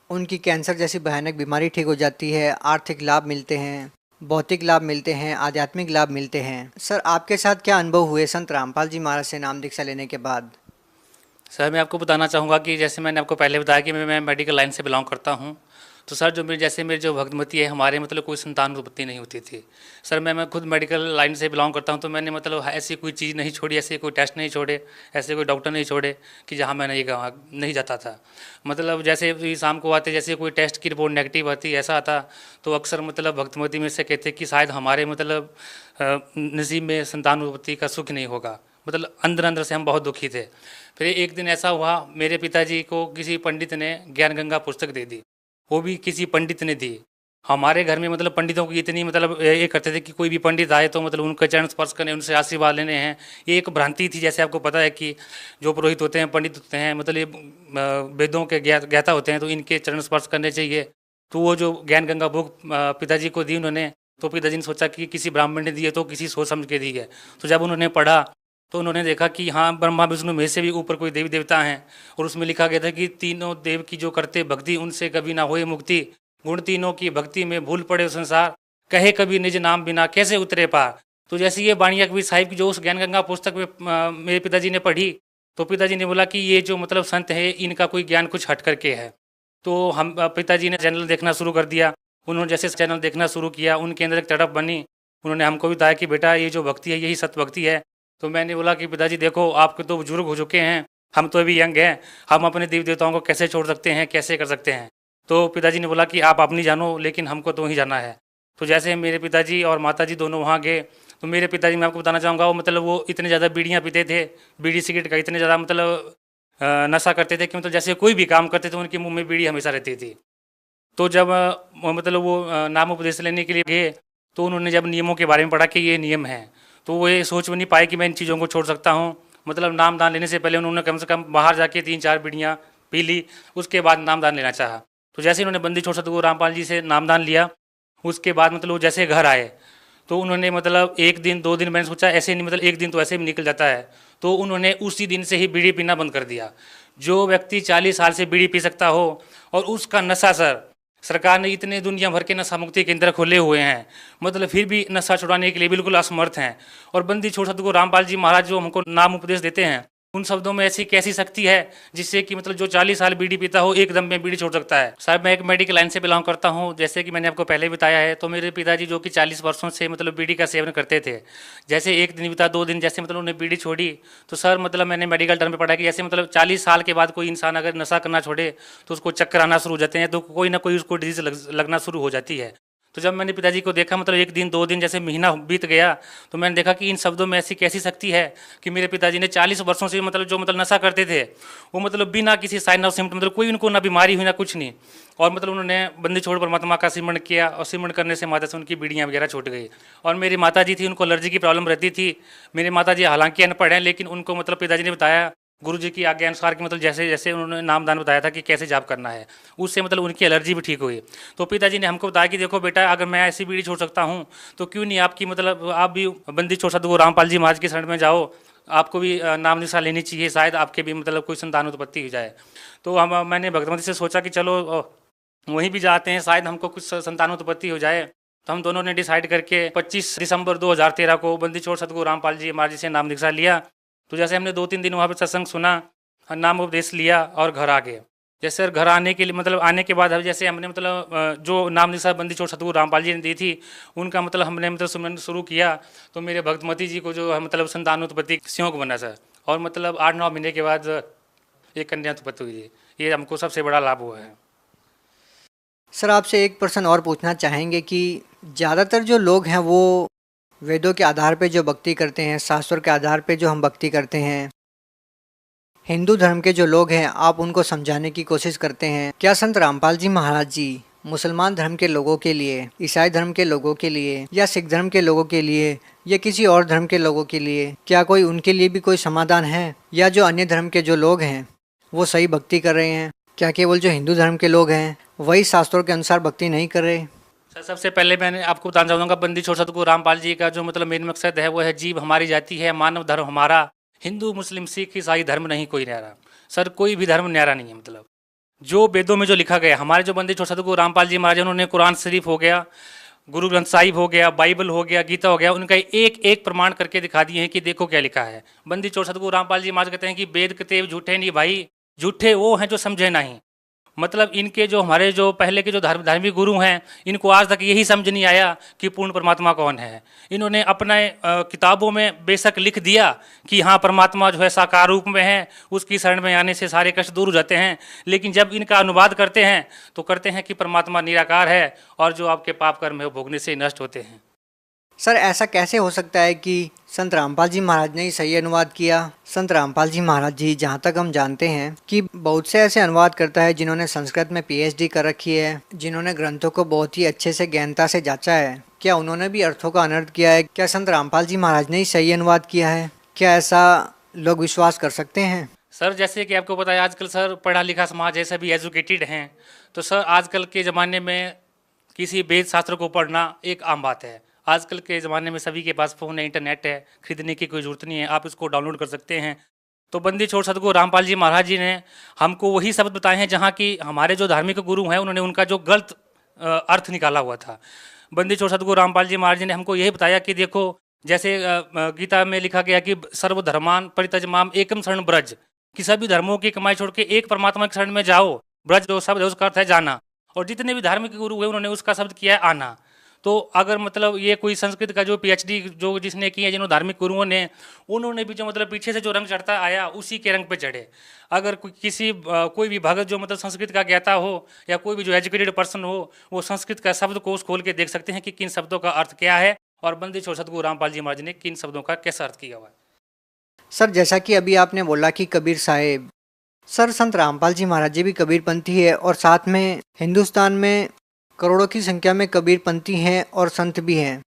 उनकी कैंसर जैसी भयानक बीमारी ठीक हो जाती है, आर्थिक लाभ मिलते हैं, भौतिक लाभ मिलते हैं, आध्यात्मिक लाभ मिलते हैं। सर आपके साथ क्या अनुभव हुए संत रामपाल जी महाराज से नाम दीक्षा लेने के बाद? सर मैं आपको बताना चाहूँगा कि जैसे मैंने आपको पहले बताया कि मैं मेडिकल लाइन से बिलोंग करता हूँ। तो सर जो मेरी जो भक्तमती है, हमारे मतलब कोई संतान उत्पत्ति नहीं होती थी। सर मैं खुद मेडिकल लाइन से बिलोंग करता हूँ, तो मैंने मतलब ऐसी कोई चीज़ नहीं छोड़ी, ऐसे कोई टेस्ट नहीं छोड़े, ऐसे कोई डॉक्टर नहीं छोड़े कि जहाँ मैं नहीं जाता था। मतलब जैसे शाम को आते, जैसे कोई टेस्ट की रिपोर्ट नेगेटिव आती, ऐसा आता, तो अक्सर मतलब भक्तमती में से कहते कि शायद हमारे मतलब नसीब में संतान उत्पत्ति का सुख नहीं होगा। मतलब अंदर अंदर से हम बहुत दुखी थे। फिर एक दिन ऐसा हुआ, मेरे पिताजी को किसी पंडित ने ज्ञान गंगा पुस्तक दे दी, वो भी किसी पंडित ने दी। हमारे घर में मतलब पंडितों की इतनी मतलब ये करते थे कि कोई भी पंडित आए तो मतलब उनके चरण स्पर्श करने, उनसे आशीर्वाद लेने हैं। ये एक भ्रांति थी। जैसे आपको पता है कि जो पुरोहित होते हैं, पंडित होते हैं, मतलब ये वेदों के ज्ञाता होते हैं, तो इनके चरण स्पर्श करने चाहिए। तो वो जो ज्ञान गंगा बुक पिताजी को दी उन्होंने, तो पिताजी ने सोचा कि किसी ब्राह्मण ने दी है तो किसी सोच समझ के दी है। तो जब उन्होंने पढ़ा तो उन्होंने देखा कि हाँ, ब्रह्मा विष्णु में से भी ऊपर कोई देवी देवता हैं, और उसमें लिखा गया था कि तीनों देव की जो करते भक्ति, उनसे कभी ना होए मुक्ति। गुण तीनों की भक्ति में भूल पड़े संसार, कहे कभी निज नाम बिना कैसे उतरे पार। तो जैसे ये बाणिया कबीर साहिब की जो उस ज्ञान गंगा पुस्तक में मेरे पिताजी ने पढ़ी, तो पिताजी ने बोला कि ये जो मतलब संत है, इनका कोई ज्ञान कुछ हट करके है। तो हम पिताजी ने चैनल देखना शुरू कर दिया। उन्होंने जैसे चैनल देखना शुरू किया, उनके अंदर एक तड़प बनी। उन्होंने हमको भी बताया कि बेटा ये जो भक्ति है, यही सत्य भक्ति है। तो मैंने बोला कि पिताजी देखो, आपके तो बुजुर्ग हो चुके हैं, हम तो अभी यंग हैं, हम अपने देवी देवताओं को कैसे छोड़ सकते हैं, कैसे कर सकते हैं। तो पिताजी ने बोला कि आप अपनी जानो, लेकिन हमको तो वहीं जाना है। तो जैसे मेरे पिताजी और माताजी दोनों वहाँ गए, तो मेरे पिताजी, मैं आपको बताना चाहूँगा, वो मतलब वो इतने ज़्यादा बीड़ियाँ पीते थे, बीड़ी सिगरेट का इतने ज़्यादा मतलब नशा करते थे कि मतलब जैसे कोई भी काम करते थे उनके मुँह में बीड़ी हमेशा रहती थी। तो जब मतलब वो नाम उपदेश लेने के लिए गए, तो उन्होंने जब नियमों के बारे में पढ़ा कि ये नियम है, तो वो ये सोच भी नहीं पाए कि मैं इन चीज़ों को छोड़ सकता हूँ। मतलब नाम दान लेने से पहले उन्होंने कम से कम बाहर जाके 3-4 बीड़ियाँ पी ली, उसके बाद नाम दान लेना चाहा। तो जैसे उन्होंने बंदी छोड़ सतगुरु रामपाल जी से नाम दान लिया, उसके बाद मतलब वो जैसे घर आए, तो उन्होंने मतलब 1 दिन 2 दिन, मैंने सोचा ऐसे नहीं, मतलब 1 दिन तो ऐसे भी निकल जाता है। तो उन्होंने उसी दिन से ही बीड़ी पीना बंद कर दिया। जो व्यक्ति 40 साल से बीड़ी पी सकता हो और उसका नशा, सर सरकार ने इतने दुनिया भर के नशा मुक्ति केंद्र खोले हुए हैं, मतलब फिर भी नशा छुड़ाने के लिए बिल्कुल असमर्थ हैं। और बंदी छोड़ सतगुरु रामपाल जी महाराज जो हमको नाम उपदेश देते हैं, उन शब्दों में ऐसी कैसी शक्ति है जिससे कि मतलब जो 40 साल बीड़ी पीता हो एकदम में बीड़ी छोड़ सकता है। साहब मैं एक मेडिकल लाइन से बिलोंग करता हूँ, जैसे कि मैंने आपको पहले बताया है। तो मेरे पिताजी जो कि 40 वर्षों से मतलब बीड़ी का सेवन करते थे, जैसे 1 दिन बीता 2 दिन, जैसे मतलब उन्होंने बीड़ी छोड़ी, तो सर मतलब मैंने मेडिकल टर्म में पढ़ा कि जैसे मतलब 40 साल के बाद कोई इंसान अगर नशा करना छोड़े तो उसको चक्कर आना शुरू हो जाते हैं, तो कोई ना कोई उसको डिजीज लगना शुरू हो जाती है। तो जब मैंने पिताजी को देखा, मतलब 1 दिन 2 दिन जैसे महीना बीत गया, तो मैंने देखा कि इन शब्दों में ऐसी कैसी शक्ति है कि मेरे पिताजी ने 40 वर्षों से मतलब जो मतलब नशा करते थे, वो मतलब बिना किसी साइन ऑफ सिम्टम, मतलब कोई उनको ना बीमारी हुई ना कुछ नहीं, और मतलब उन्होंने बंदी छोड़ परमात्मा का सिमरण किया, और सिमरण करने से माता से उनकी बीड़ियाँ वगैरह छूट गई। और मेरी माता जी थी, उनको एलर्जी की प्रॉब्लम रहती थी। मेरे माता जी हालांकि अनपढ़ हैं, लेकिन उनको मतलब पिताजी ने बताया गुरु जी की आज्ञा अनुसार कि मतलब जैसे जैसे उन्होंने नामदान बताया था कि कैसे जाप करना है, उससे मतलब उनकी एलर्जी भी ठीक हुई। तो पिताजी ने हमको बताया कि देखो बेटा, अगर मैं ऐसी बीड़ी छोड़ सकता हूँ तो क्यों नहीं आपकी मतलब आप भी बंदी छोड़ सतगुरु रामपाल जी महाराज के शरण में जाओ, आपको भी नाम निशा लेनी चाहिए, शायद आपके भी मतलब कोई संतान उत्पत्ति हो जाए। तो मैंने भगवती से सोचा कि चलो वहीं भी जाते हैं, शायद हमको कुछ संतान उत्पत्ति हो जाए। तो हम दोनों ने डिसाइड करके 25 दिसंबर 2013 को बंदी छोड़ सतगुरु रामपाल जी महाराज जी से नाम दीक्षा लिया। तो जैसे हमने 2-3 दिन वहाँ पर सत्संग सुना, नाम उपदेश लिया और घर आ गए। जैसे घर आने के लिए मतलब आने के बाद जैसे हमने मतलब जो नाम निशा बंदी छोड़ सतगुरु रामपाल जी ने दी थी, उनका मतलब हमने मतलब सुमरन शुरू किया। तो मेरे भक्तमती जी को जो है मतलब संतान उत्पत्ति स्यों को बना सर, और मतलब 8-9 महीने के बाद एक कन्या उत्पत्ति हुई। ये हमको सबसे बड़ा लाभ हुआ है। सर आपसे एक प्रश्न और पूछना चाहेंगे कि ज़्यादातर जो लोग हैं वो वेदों के आधार पे जो भक्ति करते हैं, शास्त्रों के आधार पे जो हम भक्ति करते हैं, हिंदू धर्म के जो लोग हैं आप उनको समझाने की कोशिश करते हैं। क्या संत रामपाल जी महाराज जी मुसलमान धर्म के लोगों के लिए, ईसाई धर्म के लोगों के लिए, या सिख धर्म के लोगों के लिए, या किसी और धर्म के लोगों के लिए, क्या कोई उनके लिए भी कोई समाधान है? या जो अन्य धर्म के जो लोग हैं वो सही भक्ति कर रहे हैं? क्या केवल जो हिंदू धर्म के लोग हैं वही शास्त्रों के अनुसार भक्ति नहीं कर रहे? सर सबसे पहले मैंने आपको बताना चाहूँगा, बंदी छोड़ सतगुरु रामपाल जी का जो मतलब मेन मकसद है वो है जीव हमारी जाति है, मानव धर्म हमारा, हिंदू मुस्लिम सिख ईसाई धर्म नहीं कोई न्यारा। सर कोई भी धर्म न्यारा नहीं है। मतलब जो वेदों में जो लिखा गया, हमारे जो बंदी छोड़ सतगुरु रामपाल जी महाराज, उन्होंने कुरान शरीफ हो गया, गुरु ग्रंथ साहिब हो गया, बाइबल हो गया, गीता हो गया, उनका एक एक प्रमाण करके दिखा दिए हैं कि देखो क्या लिखा है। बंदी छोड़ सतगुरु रामपाल जी महाराज कहते हैं कि वेद कतेव झूठे नहीं भाई, झूठे वो हैं जो समझे नहीं। मतलब इनके जो हमारे जो पहले के जो धार्मिक गुरु हैं, इनको आज तक यही समझ नहीं आया कि पूर्ण परमात्मा कौन है। इन्होंने अपने किताबों में बेशक लिख दिया कि हाँ परमात्मा जो है साकार रूप में है, उसकी शरण में आने से सारे कष्ट दूर हो जाते हैं, लेकिन जब इनका अनुवाद करते हैं तो करते हैं कि परमात्मा निराकार है और जो आपके पाप कर्म है वो भोगने से नष्ट होते हैं। सर ऐसा कैसे हो सकता है कि संत रामपाल जी महाराज ने ही सही अनुवाद किया? संत रामपाल जी महाराज जी जहाँ तक हम जानते हैं कि बहुत से ऐसे अनुवाद करता है जिन्होंने संस्कृत में PhD कर रखी है, जिन्होंने ग्रंथों को बहुत ही अच्छे से गहनता से जांचा है। क्या उन्होंने भी अर्थों का अनर्थ किया है? क्या संत रामपाल जी महाराज ने ही सही अनुवाद किया है? क्या ऐसा लोग विश्वास कर सकते हैं? सर जैसे कि आपको पता है आजकल सर पढ़ा लिखा समाज है, सभी एजुकेटेड हैं, तो सर आजकल के ज़माने में किसी वेद शास्त्र को पढ़ना एक आम बात है। आजकल के ज़माने में सभी के पास फ़ोन है, इंटरनेट है, खरीदने की कोई ज़रूरत नहीं है, आप इसको डाउनलोड कर सकते हैं। तो बंदी छोड़ सतगुरु रामपाल जी महाराज जी ने हमको वही शब्द बताए हैं जहाँ की हमारे जो धार्मिक गुरु हैं उन्होंने उनका जो गलत अर्थ निकाला हुआ था। बंदी छोड़ सतगुरु रामपाल जी महाराज जी ने हमको यही बताया कि देखो जैसे गीता में लिखा गया कि सर्वधर्मान परित्यज माम एकम शरण ब्रज, कि सभी धर्मों की कमाई छोड़ के एक परमात्मा की शरण में जाओ। ब्रज जो शब्द है उसका अर्थ है जाना, और जितने भी धार्मिक गुरु हुए उन्होंने उसका शब्द किया है आना। तो अगर मतलब ये कोई संस्कृत का जो PhD जो जिसने किया, जिन्होंने धार्मिक गुरुओं ने, उन्होंने भी जो मतलब पीछे से जो रंग चढ़ता आया उसी के रंग पे चढ़े। अगर कोई भी भगत जो मतलब संस्कृत का ज्ञाता हो या कोई भी जो एजुकेटेड पर्सन हो, वो संस्कृत का शब्दकोश खोल के देख सकते हैं कि किन शब्दों का अर्थ क्या है और बंदी छोड़ सतगुरु रामपाल जी महाराज ने किन शब्दों का कैसा अर्थ किया हुआ है। सर जैसा कि अभी आपने बोला कि कबीर साहेब, सर संत रामपाल जी महाराज जी भी कबीरपंथी है और साथ में हिंदुस्तान में करोड़ों की संख्या में कबीरपंथी हैं और संत भी हैं,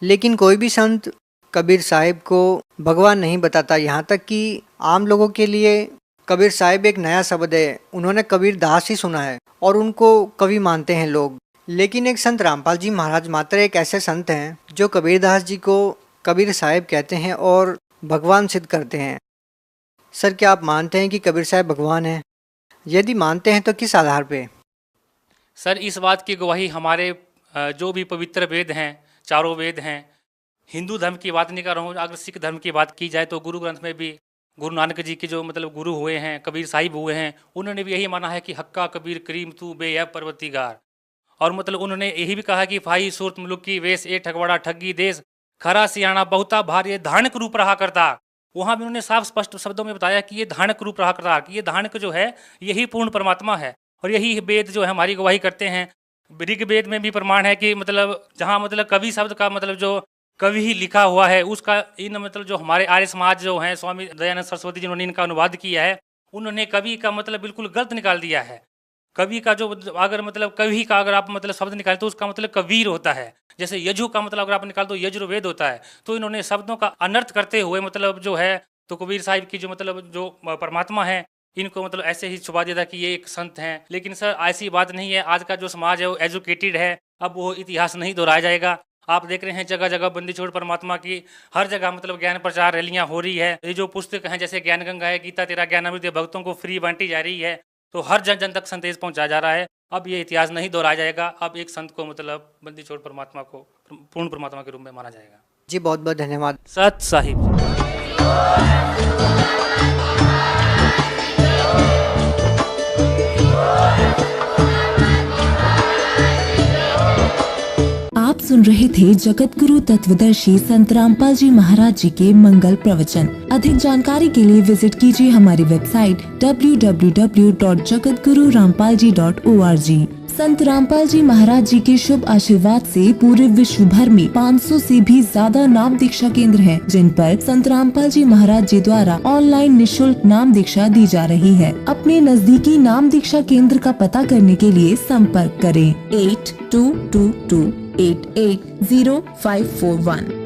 लेकिन कोई भी संत कबीर साहिब को भगवान नहीं बताता। यहाँ तक कि आम लोगों के लिए कबीर साहिब एक नया शब्द है, उन्होंने कबीर दास ही सुना है और उनको कवि मानते हैं लोग। लेकिन एक संत रामपाल जी महाराज मात्र एक ऐसे संत हैं जो कबीरदास जी को कबीर साहिब कहते हैं और भगवान सिद्ध करते हैं। सर क्या आप मानते हैं कि कबीर साहिब भगवान हैं? यदि मानते हैं तो किस आधार पे? सर इस बात की गवाही हमारे जो भी पवित्र वेद हैं, चारों वेद हैं, हिंदू धर्म की बात नहीं कर रहा हूँ, अगर सिख धर्म की बात की जाए तो गुरु ग्रंथ में भी गुरु नानक जी के जो मतलब गुरु हुए हैं, कबीर साहिब हुए हैं, उन्होंने भी यही माना है कि हक्का कबीर करीम तू बेअब पर्वतीगार। और मतलब उन्होंने यही भी कहा कि फाई सूरत मुल्क की वेश ए ठगवाड़ा ठगी देश खरा सियाणा बहुता भारी धानक रूप रहा करता। वहाँ भी उन्होंने साफ स्पष्ट शब्दों में बताया कि ये धानक रूप रहा करता, कि ये धानक जो है यही पूर्ण परमात्मा है। और यही वेद जो है हमारी गवाही करते हैं। ऋग्वेद में भी प्रमाण है कि मतलब जहाँ मतलब कवि शब्द का मतलब जो कवि ही लिखा हुआ है उसका इन मतलब जो हमारे आर्य समाज जो हैं स्वामी दयानंद सरस्वती जिन्होंने इनका अनुवाद किया है, उन्होंने कवि का मतलब बिल्कुल गलत निकाल दिया है। कवि का जो अगर मतलब कवि का अगर आप मतलब शब्द निकालें तो उसका मतलब कबीर होता है। जैसे यजु का मतलब अगर आप निकाल तो यजुर्वेद होता है। तो इन्होंने शब्दों का अनर्थ करते हुए मतलब जो है तो कबीर साहिब की जो मतलब जो परमात्मा है इनको मतलब ऐसे ही छुपा दिया था कि ये एक संत हैं। लेकिन सर ऐसी बात नहीं है। आज का जो समाज है वो एजुकेटेड है, अब वो इतिहास नहीं दोहराया जाएगा। आप देख रहे हैं जगह जगह बंदी छोड़ परमात्मा की हर जगह मतलब ज्ञान प्रचार रैलियां हो रही है। ये जो पुस्तक हैं जैसे ज्ञान गंगा है, गीता तेरा ज्ञानामृत भक्तों को फ्री बांटी जा रही है, तो हर जन जन तक संदेश पहुंचाया जा रहा है। अब ये इतिहास नहीं दोहराया जाएगा। अब एक संत को मतलब बंदी छोड़ परमात्मा को पूर्ण परमात्मा के रूप में माना जाएगा। जी बहुत बहुत धन्यवाद। सत साहिब। आप सुन रहे थे जगत गुरु तत्वदर्शी संत रामपाल जी महाराज जी के मंगल प्रवचन। अधिक जानकारी के लिए विजिट कीजिए हमारी वेबसाइट www.jagatgururampalji.org। संत रामपाल जी महाराज जी के शुभ आशीर्वाद से पूरे विश्व भर में 500 से भी ज्यादा नाम दीक्षा केंद्र हैं, जिन पर संत रामपाल जी महाराज जी द्वारा ऑनलाइन निशुल्क नाम दीक्षा दी जा रही है। अपने नजदीकी नाम दीक्षा केंद्र का पता करने के लिए संपर्क करें 8222880541।